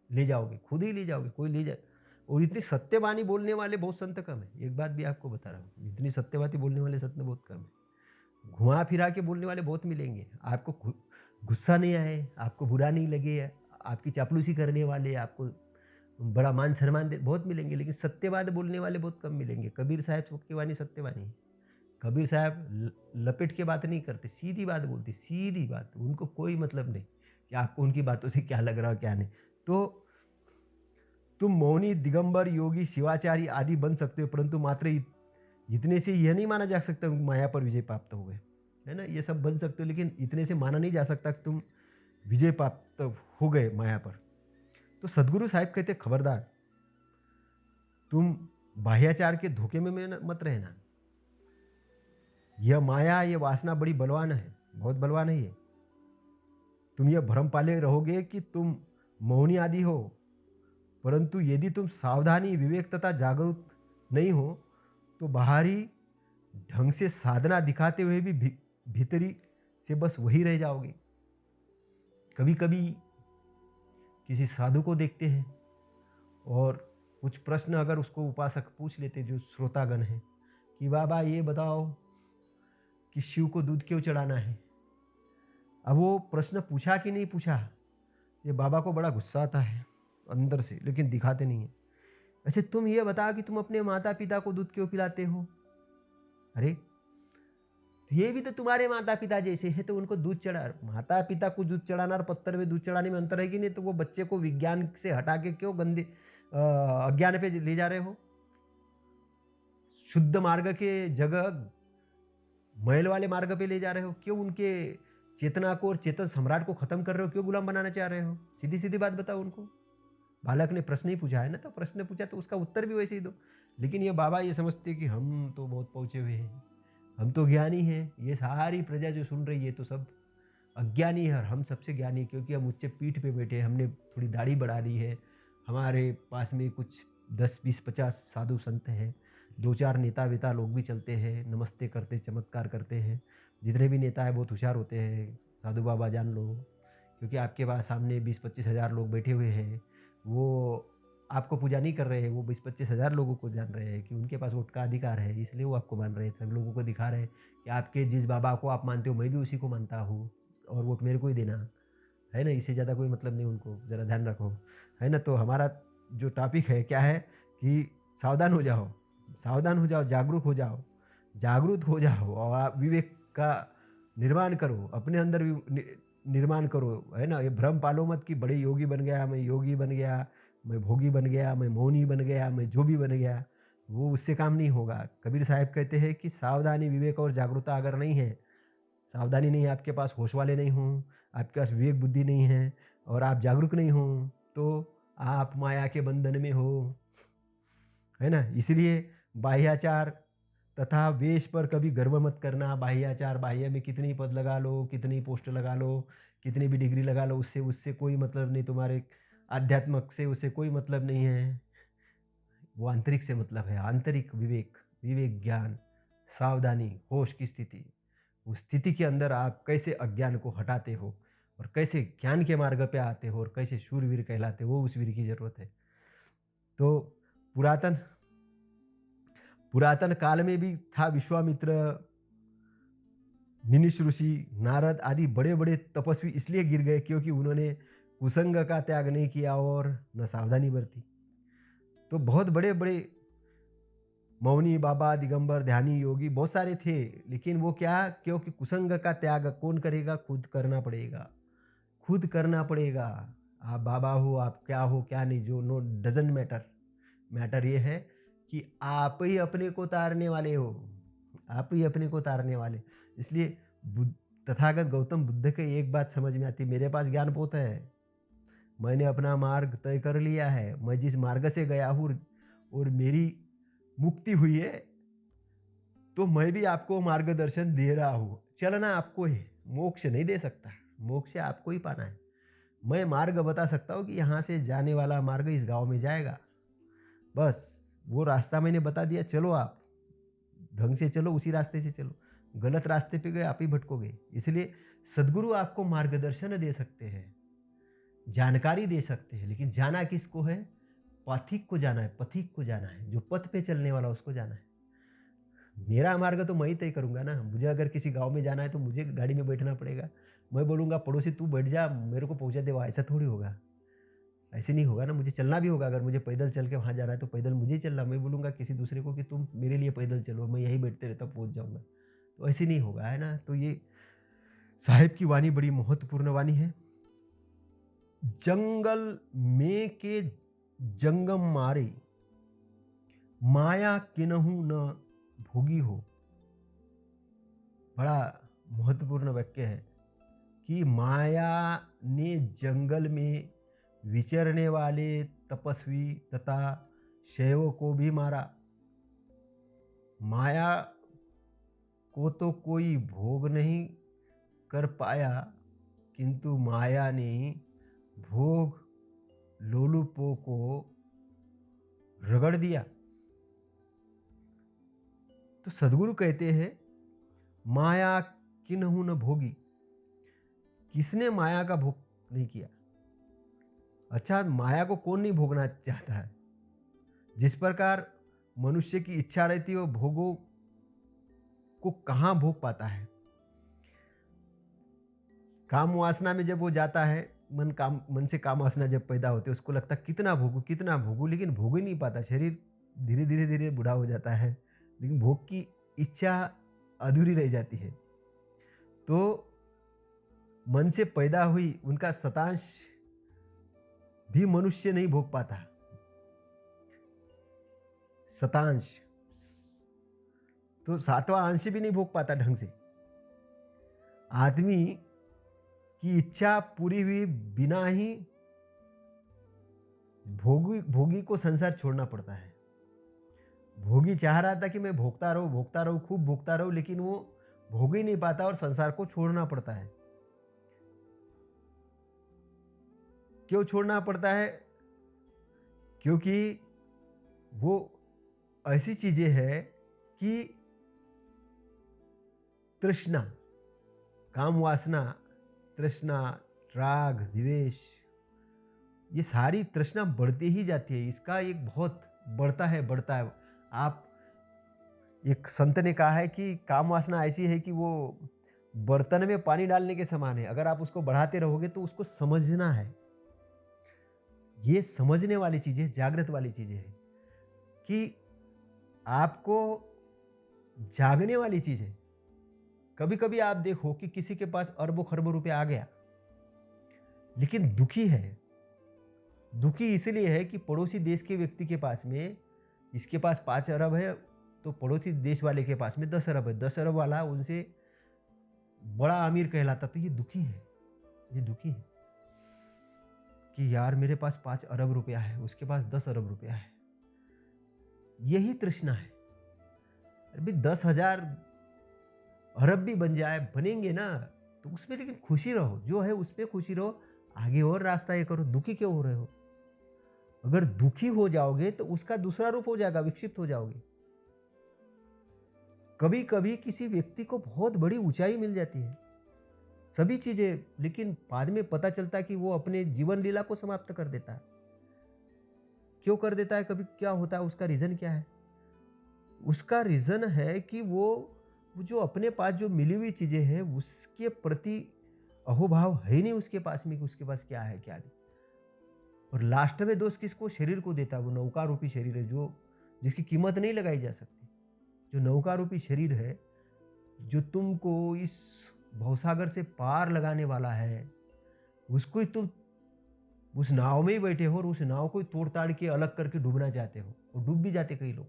ले जाओगे, खुद ही ले जाओगे, कोई ले जाए। और इतनी सत्यवाणी बोलने वाले बहुत संत कम है, एक बात भी आपको बता रहा हूँ, इतनी सत्यवादी बोलने वाले संत बहुत कम है। घुमा फिरा के बोलने वाले बहुत मिलेंगे, आपको गुस्सा नहीं आए, आपको बुरा नहीं लगे, आपकी चापलूसी करने वाले, आपको बड़ा मान सम्मान दे, बहुत मिलेंगे, लेकिन सत्यवाद बोलने वाले बहुत कम मिलेंगे। कबीर साहब सत्यवानी सत्यवानी है। कबीर साहब लपेट के बात नहीं करते, सीधी बात बोलते, सीधी बात, उनको कोई मतलब नहीं कि आपको उनकी बातों से क्या लग रहा हो क्या नहीं। तो तुम मौनी, दिगंबर, योगी, शिवाचारी आदि बन सकते हो, परंतु मात्र इतने से यह नहीं माना जा सकता कि माया पर विजय प्राप्त हो गए, है ना। ये सब बन सकते हो, लेकिन इतने से माना नहीं जा सकता कि तुम विजय प्राप्त हो गए माया पर। तो सदगुरु साहिब कहते खबरदार, तुम बाह्याचार के धोखे में मत रहना। यह माया, ये वासना बड़ी बलवान है, बहुत बलवान है ये। तुम ये भ्रम पाले रहोगे कि तुम मौनी आदि हो, परंतु यदि तुम सावधानी, विवेक तथा जागरूक नहीं हो तो बाहरी ढंग से साधना दिखाते हुए भी भीतरी से बस वही रह जाओगे। कभी कभी किसी साधु को देखते हैं और कुछ प्रश्न अगर उसको उपासक पूछ लेते, जो श्रोतागण हैं, कि बाबा ये बताओ कि शिव को दूध क्यों चढ़ाना है। अब वो प्रश्न पूछा कि नहीं पूछा, ये बाबा को बड़ा गुस्सा आता है अंदर से, लेकिन दिखाते नहीं है। अच्छा तुम ये बताओ कि तुम अपने माता पिता को दूध क्यों पिलाते हो। अरे तो ये भी तो तुम्हारे माता पिता जैसे हैं, तो उनको दूध चढ़ा, माता पिता को दूध चढ़ाना और पत्थर में दूध चढ़ाने में अंतर है कि नहीं। तो वो बच्चे को विज्ञान से हटा के क्यों गंदे अज्ञान पे ले जा रहे हो। शुद्ध मार्ग के जगह मैल वाले मार्ग पे ले जा रहे हो। क्यों उनके चेतना को और चेतन सम्राट को खत्म कर रहे हो, क्यों गुलाम बनाना चाह रहे हो। सीधी सीधी बात बताओ उनको। बालक ने प्रश्न ही पूछा है ना, तो प्रश्न पूछा तो उसका उत्तर भी वैसे ही दो। लेकिन ये बाबा ये समझते कि हम तो बहुत पहुंचे हुए हैं, हम तो ज्ञानी हैं, ये सारी प्रजा जो सुन रही है तो सब अज्ञानी है और हम सबसे ज्ञानी, क्योंकि हम उच्च पीठ पे बैठे, हमने थोड़ी दाढ़ी बढ़ा ली है, हमारे पास में कुछ 10 20 50 साधु संत हैं, 2-4 नेता वेता लोग भी चलते हैं, नमस्ते करते, चमत्कार करते हैं। जितने भी नेता हैं बहुत होशियार होते हैं, साधु बाबा जान लो, क्योंकि आपके पास सामने 20-25 हज़ार लोग बैठे हुए हैं। वो आपको पूजा नहीं कर रहे हैं, वो 20-25 हज़ार लोगों को जान रहे हैं कि उनके पास वोट का अधिकार है, इसलिए वो आपको मान रहे हैं। सब लोगों को दिखा रहे हैं कि आपके जिस बाबा को आप मानते हो मैं भी उसी को मानता हूँ और वोट मेरे को ही देना है ना। इससे ज़्यादा कोई मतलब नहीं उनको, ज़रा ध्यान रखो, है ना। तो हमारा जो टॉपिक है क्या है कि सावधान हो जाओ, सावधान हो जाओ, जागरूक हो जाओ, जागरूक हो जाओ और आप विवेक का निर्माण करो, अपने अंदर निर्माण करो, है ना। ये भ्रम पालो मत कि बड़े योगी बन गया, मैं योगी बन गया, मैं भोगी बन गया, मैं मौनी बन गया, मैं जो भी बन गया, वो उससे काम नहीं होगा। कबीर साहब कहते हैं कि सावधानी, विवेक और जागरूकता अगर नहीं है, सावधानी नहीं है आपके पास, होश वाले नहीं हो, आपके पास विवेक बुद्धि नहीं है और आप जागरूक नहीं हो, तो आप माया के बंधन में हो, है ना। इसलिए बाह्याचार तथा वेश पर कभी गर्व मत करना। बाह्याचार, बाह्य में कितनी पद लगा लो, कितनी पोस्ट लगा लो, कितनी भी डिग्री लगा लो, उससे उससे कोई मतलब नहीं। तुम्हारे आध्यात्मक से उसे कोई मतलब नहीं है। वो आंतरिक से मतलब है, आंतरिक विवेक, विवेक ज्ञान, सावधानी, होश की स्थिति। उस स्थिति के अंदर आप कैसे अज्ञान को हटाते हो और कैसे ज्ञान के मार्ग पे आते हो और कैसे शूरवीर कहलाते हो, वो उस वीर की जरूरत है। तो पुरातन पुरातन काल में भी था विश्वामित्र, निनिश ऋषि, नारद आदि बड़े बड़े तपस्वी इसलिए गिर गए क्योंकि उन्होंने कुसंग का त्याग नहीं किया और न सावधानी बरती। तो बहुत बड़े बड़े मौनी बाबा, दिगंबर, ध्यानी, योगी बहुत सारे थे, लेकिन वो क्या, क्योंकि कुसंग का त्याग कौन करेगा? खुद करना पड़ेगा, खुद करना पड़ेगा। आप बाबा हो क्या नहीं, जो नो डज़न्ट मैटर। मैटर ये है कि आप ही अपने को तारने वाले हो, आप ही अपने को तारने वाले। इसलिए बुद्ध तथागत गौतम बुद्ध की एक बात समझ में आती है, मेरे पास ज्ञानपोथ है, मैंने अपना मार्ग तय कर लिया है, मैं जिस मार्ग से गया हूँ और मेरी मुक्ति हुई है, तो मैं भी आपको मार्गदर्शन दे रहा हूँ। चलना आपको है, मोक्ष नहीं दे सकता, मोक्ष आपको ही पाना है। मैं मार्ग बता सकता हूँ कि यहाँ से जाने वाला मार्ग इस गांव में जाएगा, बस वो रास्ता मैंने बता दिया, चलो आप ढंग से चलो, उसी रास्ते से चलो। गलत रास्ते पे गए आप ही भटकोगे। इसलिए सद्गुरु आपको मार्गदर्शन दे सकते हैं, जानकारी दे सकते हैं, लेकिन जाना किसको है? पथिक को जाना है, पथिक को जाना है, जो पथ पे चलने वाला उसको जाना है। मेरा मार्ग तो मैं ही तय करूंगा ना। मुझे अगर किसी गांव में जाना है तो मुझे गाड़ी में बैठना पड़ेगा। मैं बोलूंगा पड़ोसी तू बैठ जा, मेरे को पहुंचा दे वहाँ, ऐसा थोड़ी होगा, ऐसे नहीं होगा ना। मुझे चलना भी होगा, अगर मुझे पैदल चल के वहाँ जाना है तो पैदल मुझे ही चलना। मैं बोलूँगा किसी दूसरे को कि तुम मेरे लिए पैदल चलो, मैं यहीं बैठते रहता पहुँच जाऊँगा, तो ऐसे नहीं होगा, है ना। तो ये साहिब की वाणी बड़ी महत्वपूर्ण वाणी है। जंगल में के जंगम मारे, माया किन्हु न भोगी हो। बड़ा महत्वपूर्ण वाक्य है कि माया ने जंगल में विचरने वाले तपस्वी तथा शैव को भी मारा। माया को तो कोई भोग नहीं कर पाया, किंतु माया ने भोग लोलुपों को रगड़ दिया। तो सदगुरु कहते हैं माया किन्हु न भोगी, किसने माया का भोग नहीं किया। अच्छा, माया को कौन नहीं भोगना चाहता है? जिस प्रकार मनुष्य की इच्छा रहती है वो भोगों को कहाँ भोग पाता है। काम वासना में जब वो जाता है, मन से काम वासना जब पैदा होते है, उसको लगता है कितना भोगू, लेकिन भोग ही नहीं पाता। शरीर धीरे धीरे धीरे बूढ़ा हो जाता है, लेकिन भोग की इच्छा अधूरी रह जाती है। तो मन से पैदा हुई उनका शतांश भी मनुष्य नहीं भोग पाता। शतांश तो सातवां अंश भी नहीं भोग पाता ढंग से। आदमी की इच्छा पूरी हुई बिना ही भोगी को संसार छोड़ना पड़ता है। भोगी चाह रहा था कि मैं भोगता रहूं, खूब भोगता रहूं, लेकिन वो भोग ही नहीं पाता और संसार को छोड़ना पड़ता है। क्यों छोड़ना पड़ता है? क्योंकि वो ऐसी चीजें हैं कि तृष्णा, काम वासना, तृष्णा, राग, द्वेष, ये सारी तृष्णा बढ़ती ही जाती है। इसका एक बहुत बढ़ता है। आप, एक संत ने कहा है कि काम वासना ऐसी है कि वो बर्तन में पानी डालने के समान है। अगर आप उसको बढ़ाते रहोगे तो उसको समझना है। ये समझने वाली चीजें, जागृत वाली चीजें है कि आपको जागने वाली चीज है। कभी कभी आप देखो कि किसी के पास अरबों खरबों रुपया आ गया, लेकिन दुखी है। दुखी इसलिए है कि पड़ोसी देश के व्यक्ति के पास में, इसके पास 5 अरब है तो पड़ोसी देश वाले के पास में 10 अरब है। 10 अरब वाला उनसे बड़ा अमीर कहलाता। तो ये दुखी है, ये दुखी है कि यार मेरे पास 5 अरब रुपया है, उसके पास 10 अरब रुपया है। यही तृष्णा है। अभी 10,000 अरब भी बन जाए, बनेंगे ना, तो उसमें लेकिन खुशी रहो, जो है उसमें खुशी रहो, आगे और रास्ता ये करो। दुखी क्यों हो रहे हो? अगर दुखी हो जाओगे तो उसका दूसरा रूप हो जाएगा, विक्षिप्त हो जाओगे। कभी कभी किसी व्यक्ति को बहुत बड़ी ऊंचाई मिल जाती है, सभी चीजें, लेकिन बाद में पता चलता है कि वो अपने जीवन लीला को समाप्त कर देता है। क्यों कर देता है? कभी क्या होता है? उसका रीजन क्या है? उसका रीजन है कि वो जो अपने पास जो मिली हुई चीजें हैं उसके प्रति अहोभाव है ही नहीं उसके पास में कि उसके पास क्या है क्या नहीं। और लास्ट में दोष किसको? शरीर को देता है। वो नौका रूपी शरीर है जो जिसकी कीमत नहीं लगाई जा सकती। जो नौका रूपी शरीर है, जो तुमको इस भवसागर से पार लगाने वाला है, उसको ही तुम उस नाव में ही बैठे हो और उस नाव को ही तोड़ ताड़ के अलग करके डूबना चाहते हो, और डूब भी जाते कई लोग।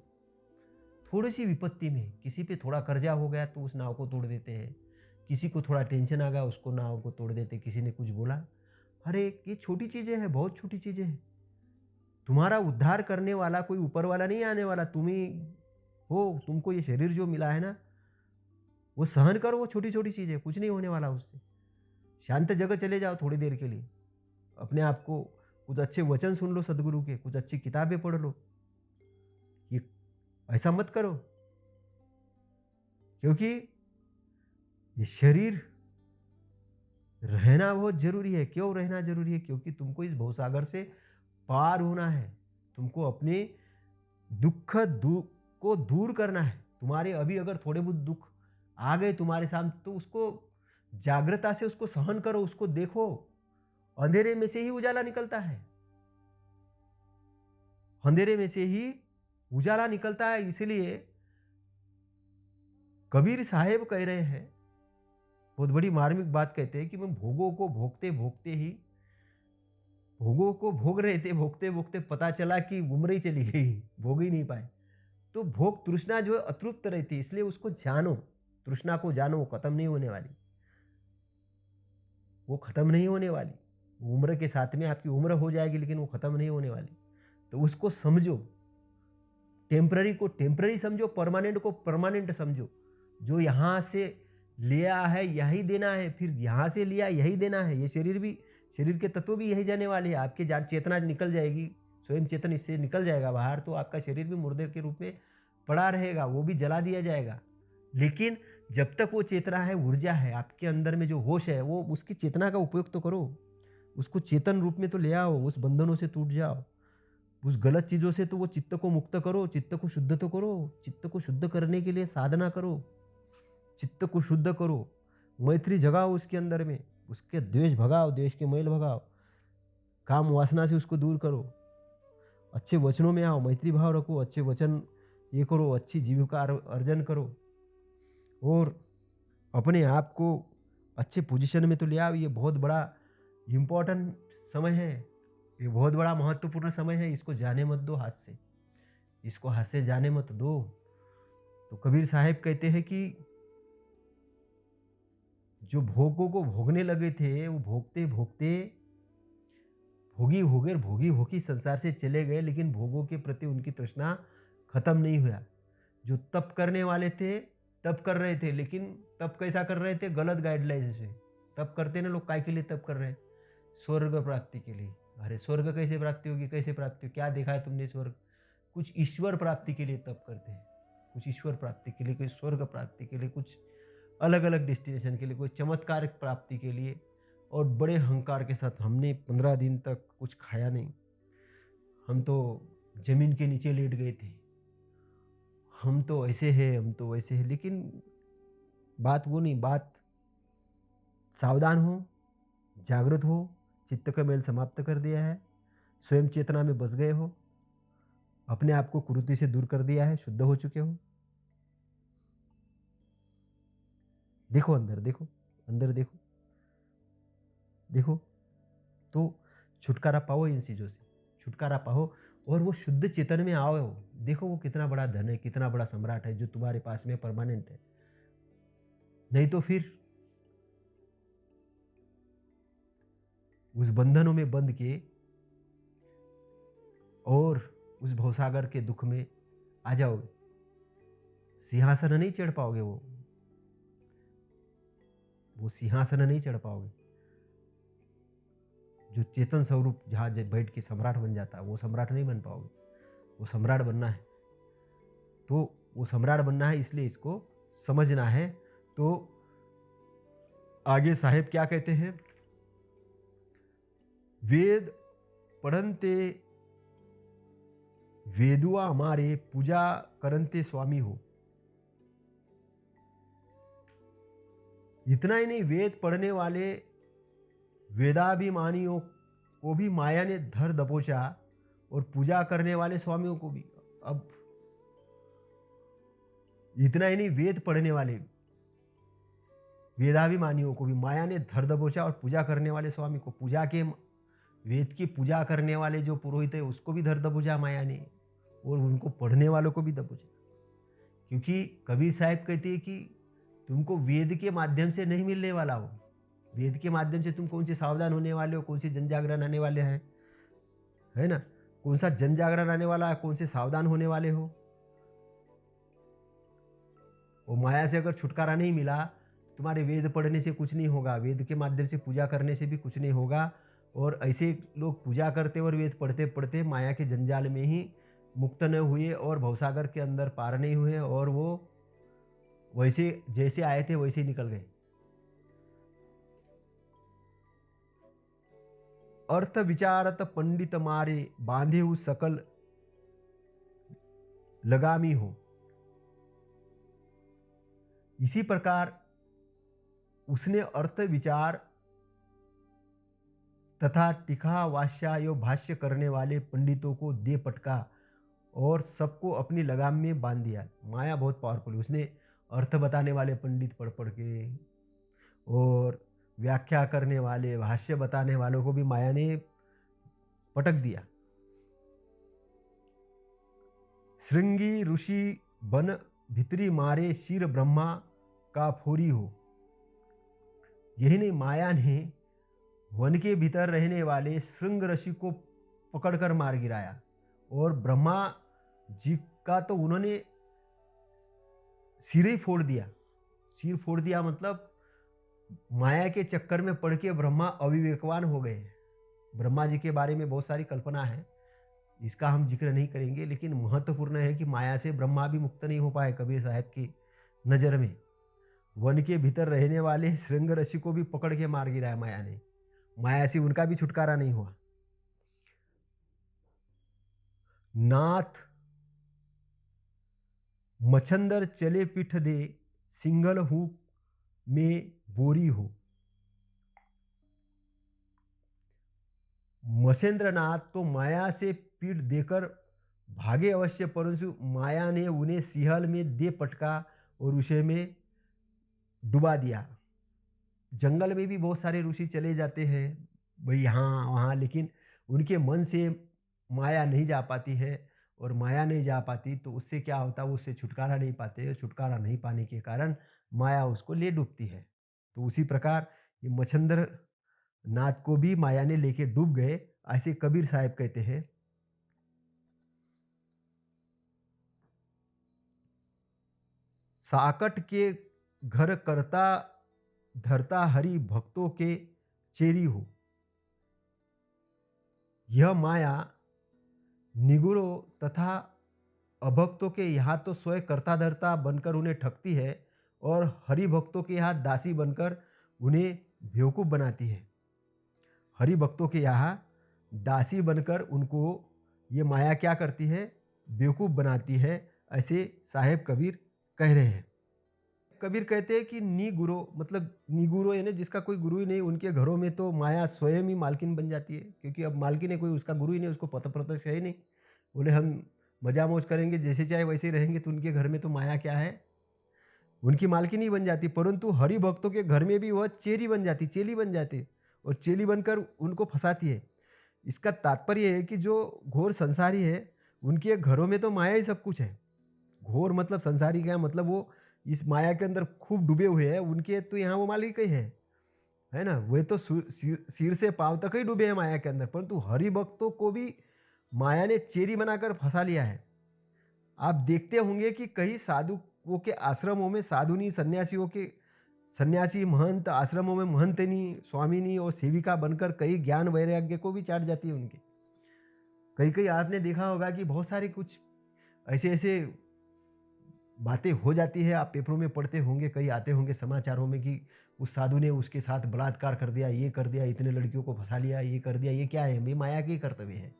थोड़ी सी विपत्ति में किसी पे थोड़ा कर्जा हो गया तो उस नाव को तोड़ देते हैं, किसी को थोड़ा टेंशन आ गया उसको नाव को तोड़ देते, किसी ने कुछ बोला। अरे ये छोटी चीज़ें हैं, बहुत छोटी चीज़ें हैं। तुम्हारा उद्धार करने वाला कोई ऊपर वाला नहीं आने वाला, तुम ही हो। तुमको ये शरीर जो मिला है ना, वो सहन करो, वो छोटी छोटी चीज़ें, कुछ नहीं होने वाला उससे। शांत जगह चले जाओ थोड़ी देर के लिए, अपने आप को कुछ अच्छे वचन सुन लो सदगुरु के, कुछ अच्छी किताबें पढ़ लो। ये ऐसा मत करो, क्योंकि ये शरीर रहना बहुत जरूरी है। क्यों रहना जरूरी है? क्योंकि तुमको इस भवसागर से पार होना है, तुमको अपने दुख को दूर करना है। तुम्हारे अभी अगर थोड़े बहुत दुख आ गए तुम्हारे सामने, तो उसको जागृता से उसको सहन करो, उसको देखो। अंधेरे में से ही उजाला निकलता है, अंधेरे में से ही उजाला निकलता है। इसलिए कबीर साहेब कह रहे हैं, बहुत बड़ी मार्मिक बात कहते हैं कि मैं भोगों को भोगते भोगते ही, भोगों को भोग रहे थे, भोगते भोगते पता चला कि उम्र ही चली गई, भोग ही नहीं पाए। तो भोग तृष्णा जो है अतृप्त रहती है, इसलिए उसको जानो, तृष्णा को जानो, वो खत्म नहीं होने वाली, वो खत्म नहीं होने वाली। उम्र के साथ में आपकी उम्र हो जाएगी, लेकिन वो खत्म नहीं होने वाली। तो उसको समझो, टेम्पररी को टेम्पररी समझो, परमानेंट को परमानेंट समझो। जो यहाँ से लिया है यही देना है, फिर यहाँ से लिया यही देना है। ये शरीर भी, शरीर के तत्व भी यही जाने वाले हैं। आपकी जान चेतना निकल जाएगी, स्वयं चेतन इससे निकल जाएगा बाहर, तो आपका शरीर भी मुर्दे के रूप में पड़ा रहेगा, वो भी जला दिया जाएगा। लेकिन जब तक वो चेतना है, ऊर्जा है आपके अंदर में, जो होश है, वो उसकी चेतना का उपयोग तो करो, उसको चेतन रूप में तो ले आओ, उस बंधनों से टूट जाओ, उस गलत चीज़ों से तो वो चित्त को मुक्त करो, चित्त को शुद्ध तो करो। चित्त को शुद्ध करने के लिए साधना करो, चित्त को शुद्ध करो, मैत्री जगाओ उसके अंदर में, उसके द्वेष भगाओ, द्वेष के मैल भगाओ, काम वासना से उसको दूर करो, अच्छे वचनों में आओ, मैत्री भाव रखो, अच्छे वचन ये करो, अच्छी जीविका अर्जन करो, और अपने आप को अच्छे पोजीशन में तो ले आओ। ये बहुत बड़ा इम्पोर्टेंट समय है, ये बहुत बड़ा महत्वपूर्ण समय है। इसको जाने मत दो हाथ से, इसको हाथ से जाने मत दो। तो कबीर साहब कहते हैं कि जो भोगों को भोगने लगे थे, वो भोगते भोगते भोगी हो गए, भोगी होगी संसार से चले गए, लेकिन भोगों के प्रति उनकी तृष्णा खत्म नहीं हुआ। जो तप करने वाले थे, तप कर रहे थे, लेकिन तप कैसा कर रहे थे? गलत गाइडलाइन से तप करते ना लोग। काय के लिए तप कर रहे हैं? स्वर्ग प्राप्ति के लिए। अरे स्वर्ग कैसे प्राप्ति होगी? कैसे प्राप्ति हो? क्या देखा है तुमने स्वर्ग? कुछ ईश्वर प्राप्ति के लिए तप करते हैं, कुछ ईश्वर प्राप्ति के लिए, कुछ स्वर्ग प्राप्ति के लिए, कुछ अलग अलग डेस्टिनेशन के लिए, कोई चमत्कार प्राप्ति के लिए। और बड़े अहंकार के साथ, हमने 15 दिन तक कुछ खाया नहीं, हम तो जमीन के नीचे लेट गए थे, हम तो ऐसे हैं, हम तो वैसे हैं। लेकिन बात वो नहीं, बात सावधान हो, जागृत हो, चित्त का मेल समाप्त कर दिया है, स्वयं चेतना में बस गए हो, अपने आप को कुरीति से दूर कर दिया है, शुद्ध हो चुके हो। देखो अंदर, देखो अंदर, देखो देखो, तो छुटकारा पाओ, इन चीज़ों से छुटकारा पाओ, और वो शुद्ध चेतन में आओ। देखो वो कितना बड़ा धन है, कितना बड़ा सम्राट है जो तुम्हारे पास में परमानेंट है। नहीं तो फिर उस बंधनों में बंध के और उस भवसागर के दुख में आ जाओगे, सिंहासन नहीं चढ़ पाओगे। वो सिंहासन नहीं चढ़ पाओगे। जो चेतन स्वरूप जहाँ बैठ के सम्राट बन जाता है, वो सम्राट नहीं बन पाओगे। वो सम्राट बनना है, तो वो सम्राट बनना है, इसलिए इसको समझना है। तो आगे साहेब क्या कहते हैं? वेद पढ़नते वेदुआ हमारे, पूजा करनते स्वामी हो। इतना ही नहीं, वेद पढ़ने वाले वेदाभिमानियों को भी माया ने धर दबोचा, और पूजा करने वाले स्वामियों को भी। अब इतना ही नहीं, वेद पढ़ने वाले वेदाभिमानियों को भी माया ने धर दबोचा, और पूजा करने वाले स्वामी को, वेद की पूजा करने वाले जो पुरोहित है उसको भी धर दबोचा माया ने, और उनको पढ़ने वालों को भी दबोचा। क्योंकि कबीर साहब कहते हैं कि तुमको वेद के माध्यम से नहीं मिलने वाला हो। वेद के माध्यम से तुम कौन से सावधान होने वाले हो, कौन से जन जागरण आने वाले हैं, है ना, कौन सा जन जागरण आने वाला है, कौन से सावधान होने वाले हो। वो माया से अगर छुटकारा नहीं मिला, तुम्हारे वेद पढ़ने से कुछ नहीं होगा, वेद के माध्यम से पूजा करने से भी कुछ नहीं होगा। और ऐसे लोग पूजा करते और वेद पढ़ते पढ़ते माया के जंजाल में ही मुक्त न हुए और भवसागर के अंदर पार नहीं हुए, और वो वैसे जैसे आए थे वैसे ही निकल गए। अर्थ विचारत पंडित मारे, बांधे हु सकल लगामी हो। इसी प्रकार उसने अर्थ विचार तथा टीका वास्यायो भाष्य करने वाले पंडितों को दे पटका और सबको अपनी लगाम में बांध दिया। माया बहुत पावरफुल है। उसने अर्थ बताने वाले पंडित पढ़ पढ़ के और व्याख्या करने वाले, भाष्य बताने वालों को भी माया ने पटक दिया। श्रृंगी ऋषि बन भितरी मारे, शीर ब्रह्मा का फोरी हो। यही नहीं, माया ने वन के भीतर रहने वाले श्रृंग ऋषि को पकड़कर मार गिराया, और ब्रह्मा जी का तो उन्होंने सिर ही फोड़ दिया। सिर फोड़ दिया मतलब माया के चक्कर में पड़ के ब्रह्मा अविवेकवान हो गए। ब्रह्मा जी के बारे में बहुत सारी कल्पना है, इसका हम जिक्र नहीं करेंगे, लेकिन महत्वपूर्ण है कि माया से ब्रह्मा भी मुक्त नहीं हो पाए कबीर साहब की नज़र में। वन के भीतर रहने वाले श्रृंग ऋषि को भी पकड़ के मार गिराया माया ने। माया से उनका भी छुटकारा नहीं हुआ। नाथ मच्छंदर चले पीठ दे, सिंगल हु में बोरी हो। मच्छेंद्रनाथ तो माया से पीठ देकर भागे अवश्य, परंतु माया ने उन्हें सिंहल में दे पटका और उसे में डुबा दिया। जंगल में भी बहुत सारे ऋषि चले जाते हैं भाई यहाँ वहाँ, लेकिन उनके मन से माया नहीं जा पाती है, और माया नहीं जा पाती तो उससे क्या होता है, वो उससे छुटकारा नहीं पाते। छुटकारा नहीं पाने के कारण माया उसको ले डूबती है। तो उसी प्रकार ये मच्छंदर नाथ को भी माया ने लेके डूब गए, ऐसे कबीर साहब कहते हैं। साकट के घर करता धरता, हरि भक्तों के चेरी हो। यह माया निगुरो तथा अभक्तों के यहाँ तो स्वयं कर्ता धर्ता बनकर उन्हें ठगती है, और हरि भक्तों के यहाँ दासी बनकर उन्हें बेवकूफ़ बनाती है। हरि भक्तों के यहाँ दासी बनकर उनको ये माया क्या करती है, बेवकूफ़ बनाती है, ऐसे साहेब कबीर कह रहे हैं। कबीर कहते हैं कि निगुरो मतलब निगुरो यानी जिसका कोई गुरु ही नहीं, उनके घरों में तो माया स्वयं ही मालकिन बन जाती है, क्योंकि अब मालकिन है कोई, उसका गुरु ही नहीं, उसको पता प्रत्यक्ष है ही नहीं। बोले हम मजा मौज करेंगे, जैसे चाहे वैसे ही रहेंगे, तो उनके घर में तो माया क्या है, उनकी मालकिन ही बन जाती। परंतु हरि भक्तों के घर में भी वह चेरी बन जाती, चेली बन जाती, और चेली बनकर उनको फंसाती है। इसका तात्पर्य है कि जो घोर संसारी है, उनके घरों में तो माया ही सब कुछ है। घोर मतलब संसारी क्या मतलब, वो इस माया के अंदर खूब डूबे हुए हैं, उनके तो यहाँ वो मालिक ही है ना। वे तो सिर से पांव तक ही डूबे हैं माया के अंदर, परंतु हरि भक्तों को भी माया ने चेरी बनाकर फंसा लिया है। आप देखते होंगे कि कई साधुओं के आश्रमों में साधुनी, सन्यासी महंत आश्रमों में महंतनी, स्वामिनी और सेविका बनकर कई ज्ञान वैराग्य को भी चाट जाती है उनके। कई कई आपने देखा होगा कि बहुत सारे कुछ ऐसे ऐसे बातें हो जाती है, आप पेपरों में पढ़ते होंगे, कई आते होंगे समाचारों में कि उस साधु ने उसके साथ बलात्कार कर दिया, ये कर दिया, इतने लड़कियों को फंसा लिया, ये कर दिया। ये क्या है, ये माया के कर्तव्य है।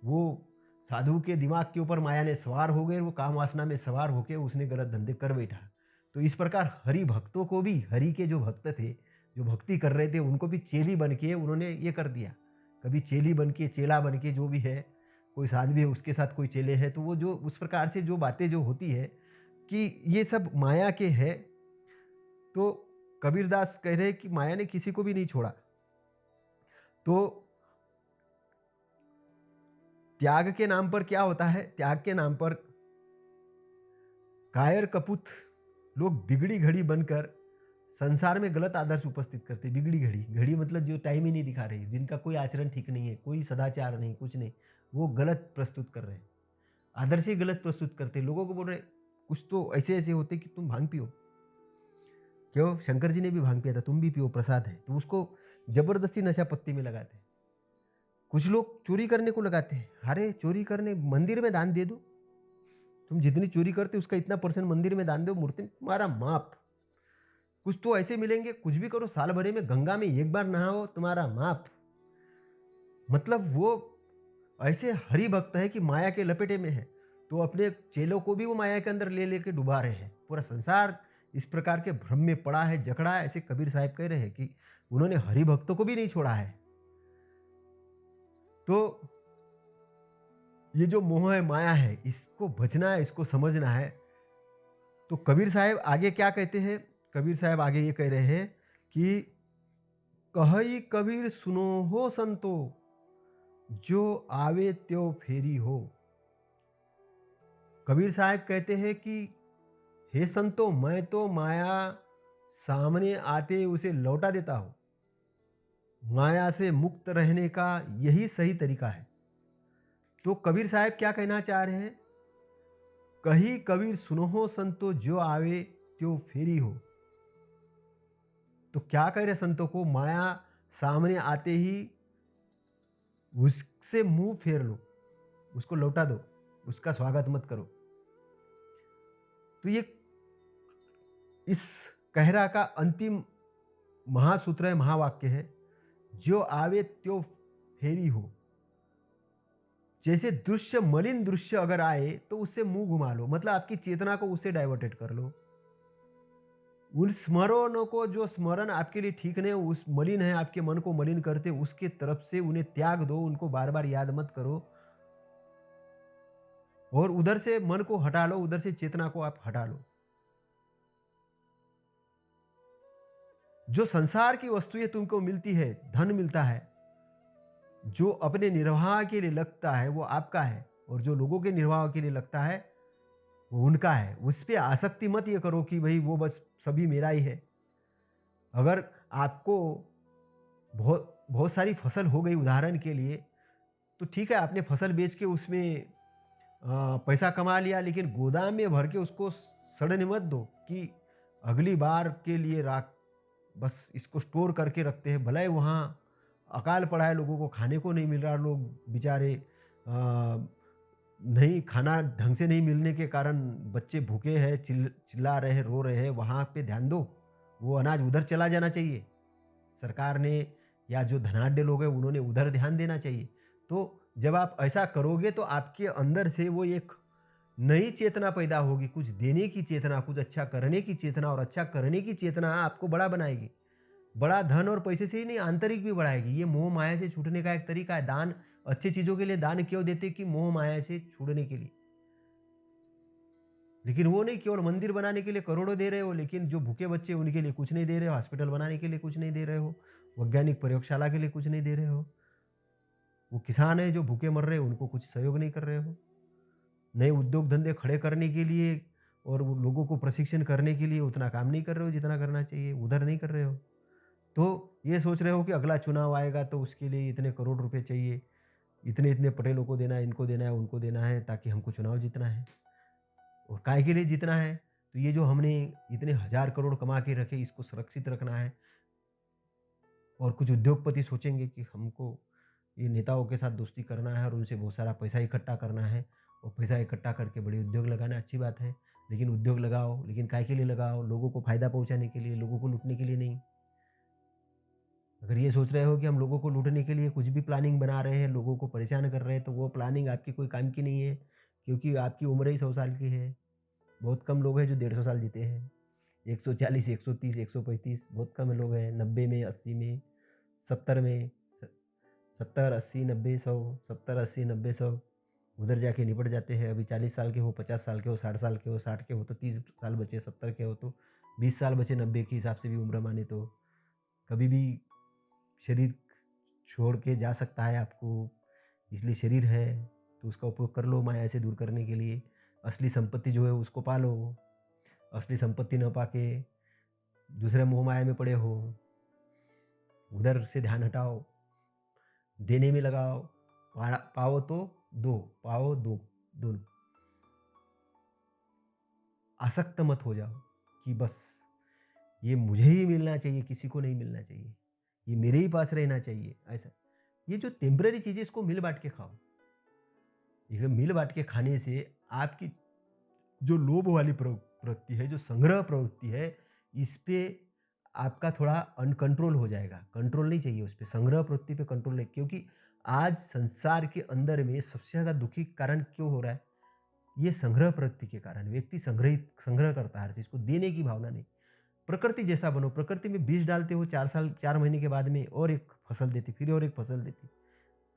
वो साधु के दिमाग के ऊपर माया ने सवार हो गए, वो काम वासना में सवार होकर उसने गलत धंधे कर बैठा। तो इस प्रकार हरि भक्तों को भी, हरि के जो भक्त थे, जो भक्ति कर रहे थे, उनको भी चेली बन के उन्होंने ये कर दिया। कभी चेली बन के, चेला बन के, जो भी है, कोई साधु भी है उसके साथ कोई चेले हैं, तो वो जो उस प्रकार से जो बातें जो होती है, कि ये सब माया के हैं, तो कबीरदास कह रहे हैं कि माया ने किसी को भी नहीं छोड़ा। तो त्याग के नाम पर क्या होता है? त्याग के नाम पर कायर कपूत लोग बिगड़ी घड़ी बनकर संसार में गलत आदर्श उपस्थित करते। बिगड़ी घड़ी, घड़ी मतलब जो टाइम ही नहीं दिखा रही, जिनका कोई आचरण ठीक नहीं है, कोई सदाचार नहीं, कुछ नहीं, वो गलत प्रस्तुत कर रहे हैं, आदर्श ही गलत प्रस्तुत करते। लोगों को बोल रहे कुछ तो ऐसे ऐसे होते कि तुम भांग पियो। क्यों? शंकर जी ने भी भांग पिया था, तुम भी पियो, प्रसाद है। तो उसको जबरदस्ती नशा पत्ती में लगाते हैं। कुछ लोग चोरी करने को लगाते हैं। अरे चोरी करने, मंदिर में दान दे दो। तुम जितनी चोरी करते हो उसका इतना % मंदिर में दान दो, मूर्ति में तुम्हारा माप। कुछ तो ऐसे मिलेंगे, कुछ भी करो, साल भरे में गंगा में एक बार नहाओ, तुम्हारा माप। मतलब वो ऐसे हरि भक्त है कि माया के लपेटे में है, तो अपने चेलों को भी वो माया के अंदर ले लेके डुबा रहे हैं। पूरा संसार इस प्रकार के भ्रम में पड़ा है, जकड़ा है। ऐसे कबीर साहब कह रहे हैं कि उन्होंने हरि भक्तों को भी नहीं छोड़ा है। तो ये जो मोह है, माया है, इसको बचना है, इसको समझना है। तो कबीर साहब आगे क्या कहते हैं? कबीर साहब आगे ये कह रहे हैं कि कहई कबीर सुनो हो संतो, जो आवे त्यो फेरी हो। कबीर साहब कहते हैं कि हे संतो, मैं तो माया सामने आते उसे लौटा देता हूं। माया से मुक्त रहने का यही सही तरीका है। तो कबीर साहब क्या कहना चाह रहे हैं? कही कबीर सुनो संतो, जो आवे त्यो फेरी हो। तो क्या कह रहे संतों को? माया सामने आते ही उससे मुंह फेर लो, उसको लौटा दो, उसका स्वागत मत करो। तो ये इस कहरा का अंतिम महासूत्र है, महावाक्य है, जो आवे त्यो फेरी हो। जैसे दृश्य, मलिन दृश्य अगर आए तो उससे मुंह घुमा लो, मतलब आपकी चेतना को उससे डाइवर्टेड कर लो। उन स्मरणों को, जो स्मरण आपके लिए ठीक नहीं, उस मलिन है, आपके मन को मलिन करते, उसके तरफ से उन्हें त्याग दो, उनको बार बार याद मत करो, और उधर से मन को हटा लो, उधर से चेतना को आप हटा लो। जो संसार की वस्तुएं तुमको मिलती है, धन मिलता है, जो अपने निर्वाह के लिए लगता है वो आपका है, और जो लोगों के निर्वाह के लिए लगता है वो उनका है। उस पर आसक्ति मत ये करो कि भाई वो बस सभी मेरा ही है। अगर आपको बहुत बहुत सारी फसल हो गई उदाहरण के लिए, तो ठीक है, आपने फसल बेच के उसमें पैसा कमा लिया, लेकिन गोदाम में भर के उसको सड़ने मत दो कि अगली बार के लिए राख, बस इसको स्टोर करके रखते हैं। भले ही वहाँ अकाल पड़ा है, लोगों को खाने को नहीं मिल रहा, लोग बेचारे नहीं, खाना ढंग से नहीं मिलने के कारण बच्चे भूखे हैं, चिल्ला रहे हैं, रो रहे हैं, वहाँ पे ध्यान दो। वो अनाज उधर चला जाना चाहिए, सरकार ने या जो धनाढ्य लोग हैं उन्होंने उधर ध्यान देना चाहिए। तो जब आप ऐसा करोगे तो आपके अंदर से वो एक नई चेतना पैदा होगी, कुछ देने की चेतना, कुछ अच्छा करने की चेतना, और अच्छा करने की चेतना आपको बड़ा बनाएगी। बड़ा धन और पैसे से ही नहीं, आंतरिक भी बढ़ाएगी। ये मोह माया से छूटने का एक तरीका है। दान, अच्छी चीजों के लिए दान क्यों देते? कि मोह माया से छूटने के लिए। लेकिन वो नहीं, केवल मंदिर बनाने के लिए करोड़ों दे रहे हो, लेकिन जो भूखे बच्चे उनके लिए कुछ नहीं दे रहे हो, हॉस्पिटल बनाने के लिए कुछ नहीं दे रहे हो, वैज्ञानिक प्रयोगशाला के लिए कुछ नहीं दे रहे हो। वो किसान है जो भूखे मर रहे हैं, उनको कुछ सहयोग नहीं कर रहे हो। नए उद्योग धंधे खड़े करने के लिए और वो लोगों को प्रशिक्षण करने के लिए उतना काम नहीं कर रहे हो जितना करना चाहिए, उधर नहीं कर रहे हो। तो ये सोच रहे हो कि अगला चुनाव आएगा तो उसके लिए इतने करोड़ रुपए चाहिए, इतने इतने पटेलों को देना है, इनको देना है, उनको देना है, ताकि हमको चुनाव जीतना है। और काय के लिए जीतना है? तो ये जो हमने इतने हजार करोड़ कमा के रखे, इसको सुरक्षित रखना है। और कुछ उद्योगपति सोचेंगे कि हमको ये नेताओं के साथ दोस्ती करना है और उनसे बहुत सारा पैसा इकट्ठा करना है, और पैसा इकट्ठा करके बड़े उद्योग लगाना। अच्छी बात है, लेकिन उद्योग लगाओ, लेकिन काय के लिए लगाओ? लोगों को फायदा पहुंचाने के लिए, लोगों को लूटने के लिए नहीं। अगर ये सोच रहे हो कि हम लोगों को लूटने के लिए कुछ भी प्लानिंग बना रहे हैं, लोगों को परेशान कर रहे हैं, तो वो प्लानिंग आपकी कोई काम की नहीं है, क्योंकि आपकी उम्र ही 100 साल की है। बहुत कम लोग हैं जो 150 साल जीते हैं। 140, 130, 135 बहुत कम लोग हैं। 90 में, 80 में, 70 में, 70, 80, 90, 100, 70, 80, 90, 100 उधर जाके निपट जाते हैं। अभी 40 साल के हो, 50 साल के हो, 60 साल के हो, 60 के हो तो 30 साल बचे, 70 के हो तो 20 साल बचे, 90 के हिसाब से भी उम्र माने तो कभी भी शरीर छोड़ के जा सकता है आपको। इसलिए शरीर है तो उसका उपयोग कर लो माया से दूर करने के लिए। असली संपत्ति जो है उसको पालो। असली संपत्ति न पाके दूसरे मोह माया में पड़े हो, उधर से ध्यान हटाओ, देने में लगाओ। पाओ तो दो, पाओ दो, दोनों। आसक्त मत हो जाओ कि बस ये मुझे ही मिलना चाहिए, किसी को नहीं मिलना चाहिए, ये मेरे ही पास रहना चाहिए, ऐसा। ये जो टेम्पररी चीज़ है इसको मिल बांट के खाओ। ये मिल बांट के खाने से आपकी जो लोभ वाली प्रवृत्ति है, जो संग्रह प्रवृत्ति है, इस पे आपका थोड़ा अनकंट्रोल हो जाएगा। कंट्रोल नहीं चाहिए उस पे, संग्रह प्रवृत्ति पे कंट्रोल नहीं। क्योंकि आज संसार के अंदर में सबसे ज़्यादा दुखी कारण क्यों हो रहा है? ये संग्रह प्रवृत्ति के कारण। व्यक्ति संग्रह करता है हर चीज़ को, देने की भावना नहीं। प्रकृति जैसा बनो। प्रकृति में बीज डालते हो, 4 महीने के बाद में और एक फसल देती, फिर और एक फसल देती।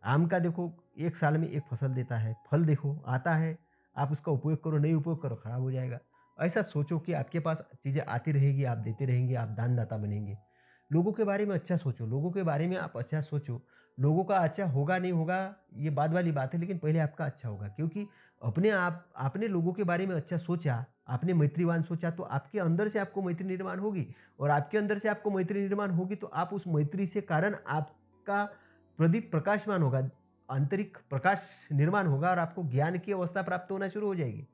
आम का देखो 1 साल में 1 फसल देता है, फल देखो आता है, आप उसका उपयोग करो, नहीं उपयोग करो खराब हो जाएगा। ऐसा सोचो कि आपके पास चीज़ें आती रहेगी, आप देते रहेंगे, आप दानदाता बनेंगे। लोगों के बारे में अच्छा सोचो, लोगों के बारे में आप अच्छा सोचो। लोगों का अच्छा होगा नहीं होगा ये बाद वाली बात है, लेकिन पहले आपका अच्छा होगा। क्योंकि आपने लोगों के बारे में अच्छा सोचा, आपने मैत्रीवान सोचा, तो आपके अंदर से आपको मैत्री निर्माण होगी। और आपके अंदर से आपको मैत्री निर्माण होगी तो आप उस मैत्री से कारण आपका प्रदीप प्रकाशमान होगा, आंतरिक प्रकाश निर्माण होगा और आपको ज्ञान की अवस्था प्राप्त होना शुरू हो जाएगी।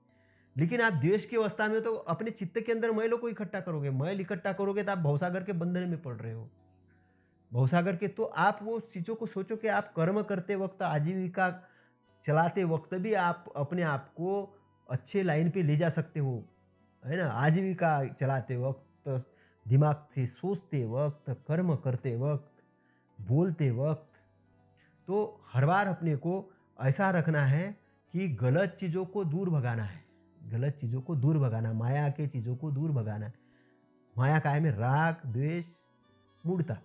लेकिन आप द्वेष की अवस्था में तो अपने चित्त के अंदर मैलों को इकट्ठा करोगे, मैल इकट्ठा करोगे तो आप भवसागर के बंधन में पड़ रहे हो। भवसागर के तो आप वो चीज़ों को सोचो कि आप कर्म करते वक्त, आजीविका चलाते वक्त भी आप अपने आप को अच्छे लाइन पे ले जा सकते हो, है ना? आजीविका चलाते वक्त, दिमाग से सोचते वक्त, कर्म करते वक्त, बोलते वक्त, तो हर बार अपने को ऐसा रखना है कि गलत चीज़ों को दूर भगाना है। गलत चीज़ों को दूर भगाना, माया के चीज़ों को दूर भगाना है। माया काय में राग, द्वेष, मूढ़ता।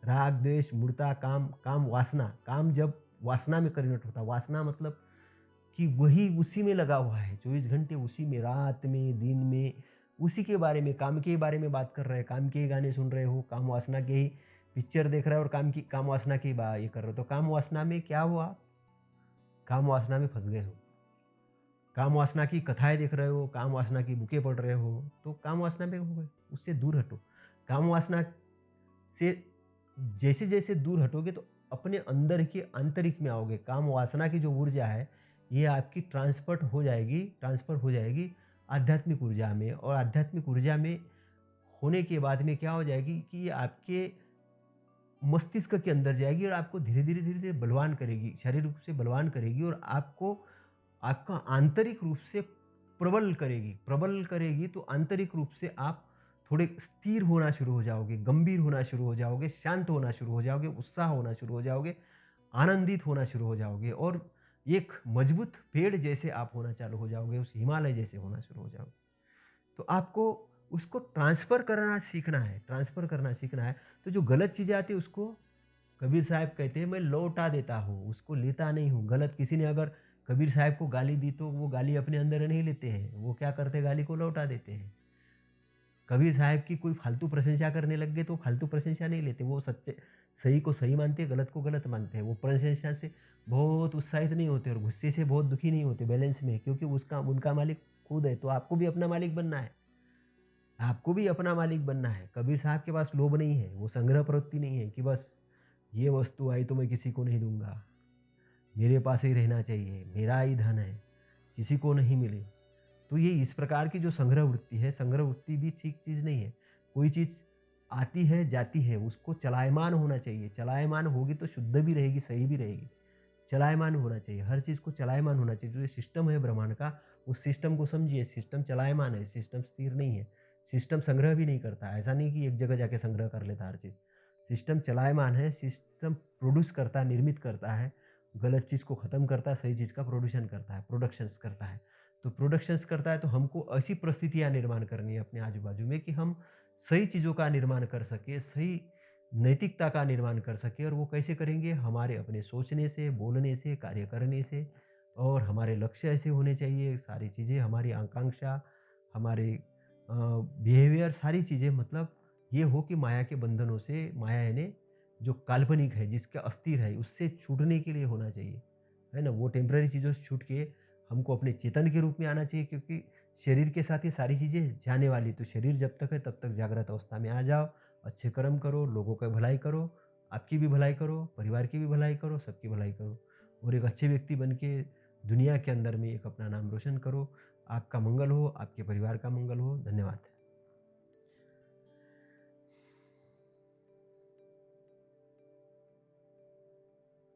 राग, द्वेष, मूढ़ता, काम, काम वासना। काम जब वासना में परिणत होता, वासना मतलब कि वही उसी में लगा हुआ है, 24 घंटे उसी में, रात में, दिन में, उसी के बारे में, काम के बारे में बात कर रहे हैं, काम के ही गाने सुन रहे हो, काम वासना के ही पिक्चर देख रहे हो और काम वासना की ये कर रहे हो। तो काम वासना में क्या हुआ? काम वासना में फंस गए हो। काम वासना की कथाएं देख रहे हो, काम वासना की बुकें पढ़ रहे हो, तो काम वासना में हो गए। उससे दूर हटो। काम वासना से जैसे जैसे दूर हटोगे तो अपने अंदर के आंतरिक में आओगे। काम वासना की जो ऊर्जा है ये आपकी ट्रांसफर हो जाएगी आध्यात्मिक ऊर्जा में। और आध्यात्मिक ऊर्जा में होने के बाद में क्या हो जाएगी कि ये आपके मस्तिष्क के अंदर जाएगी और आपको धीरे धीरे बलवान करेगी, शारीरिक रूप से बलवान करेगी और आपको आपका आंतरिक रूप से प्रबल करेगी। तो आंतरिक रूप से आप थोड़े स्थिर होना शुरू हो जाओगे, गंभीर होना शुरू हो जाओगे, शांत होना शुरू हो जाओगे, उत्साह होना शुरू हो जाओगे, आनंदित होना शुरू हो जाओगे और एक मजबूत पेड़ जैसे आप होना चालू हो जाओगे, उस हिमालय जैसे होना शुरू हो जाओगे। तो आपको उसको ट्रांसफ़र करना सीखना है। तो जो गलत चीज़ें आती है उसको कबीर साहब कहते हैं मैं लौटा देता हूँ, उसको लेता नहीं हूँ। गलत किसी ने अगर कबीर साहब को गाली दी तो वो गाली अपने अंदर नहीं लेते हैं, वो क्या करते हैं, गाली को लौटा देते हैं। कबीर साहब की कोई फालतू प्रशंसा करने लग गए तो फालतू प्रशंसा नहीं लेते, वो सच्चे सही को सही मानते हैं, गलत को गलत मानते हैं। वो प्रशंसा से बहुत उत्साहित नहीं होते और गुस्से से बहुत दुखी नहीं होते, बैलेंस में, क्योंकि उसका उनका मालिक खुद है। तो आपको भी अपना मालिक बनना है, आपको भी अपना मालिक बनना है। कबीर साहब के पास लोभ नहीं है, वो संग्रह प्रवृत्ति नहीं है कि बस ये वस्तु आई तो मैं किसी को नहीं दूंगा, मेरे पास ही रहना चाहिए, मेरा ही धन है, किसी को नहीं मिले। तो ये इस प्रकार की जो संग्रह वृत्ति है, संग्रह वृत्ति भी ठीक चीज़ नहीं है। कोई चीज़ आती है जाती है, उसको चलायमान होना चाहिए। चलायमान होगी तो शुद्ध भी रहेगी, सही भी रहेगी। चलायमान होना चाहिए, हर चीज़ को चलायमान होना चाहिए। जो ये सिस्टम है ब्रह्मांड का, उस सिस्टम को समझिए। सिस्टम चलायमान है, सिस्टम स्थिर नहीं है। सिस्टम संग्रह भी नहीं करता, ऐसा नहीं कि एक जगह जाके संग्रह कर लेता हर चीज़। सिस्टम चलायमान है, सिस्टम प्रोड्यूस करता है, निर्मित करता है, गलत चीज़ को ख़त्म करता है, सही चीज़ का प्रोड्यूशन करता है, प्रोडक्शंस करता है। तो प्रोडक्शंस करता है तो हमको ऐसी परिस्थितियाँ निर्माण करनी है अपने आजू बाजू में कि हम सही चीज़ों का निर्माण कर सके, सही नैतिकता का निर्माण कर सके। और वो कैसे करेंगे? हमारे अपने सोचने से, बोलने से, कार्य करने से। और हमारे लक्ष्य ऐसे होने चाहिए, सारी चीज़ें हमारी आकांक्षा, हमारे बिहेवियर, सारी चीज़ें मतलब ये हो कि माया के बंधनों से, माया यानी जो काल्पनिक है, जिसका अस्थिर है, उससे छूटने के लिए होना चाहिए, है ना? वो टेम्पररी चीज़ों से छूट के हमको अपने चेतन के रूप में आना चाहिए, क्योंकि शरीर के साथ ये सारी चीज़ें जाने वाली, तो शरीर जब तक है तब तक जागृत अवस्था में आ जाओ, अच्छे कर्म करो, लोगों की भलाई करो, आपकी भी भलाई करो, परिवार की भी भलाई करो, सबकी भलाई करो और एक अच्छे व्यक्ति बन के दुनिया के अंदर में एक अपना नाम रोशन करो। आपका मंगल हो, आपके परिवार का मंगल हो। धन्यवाद।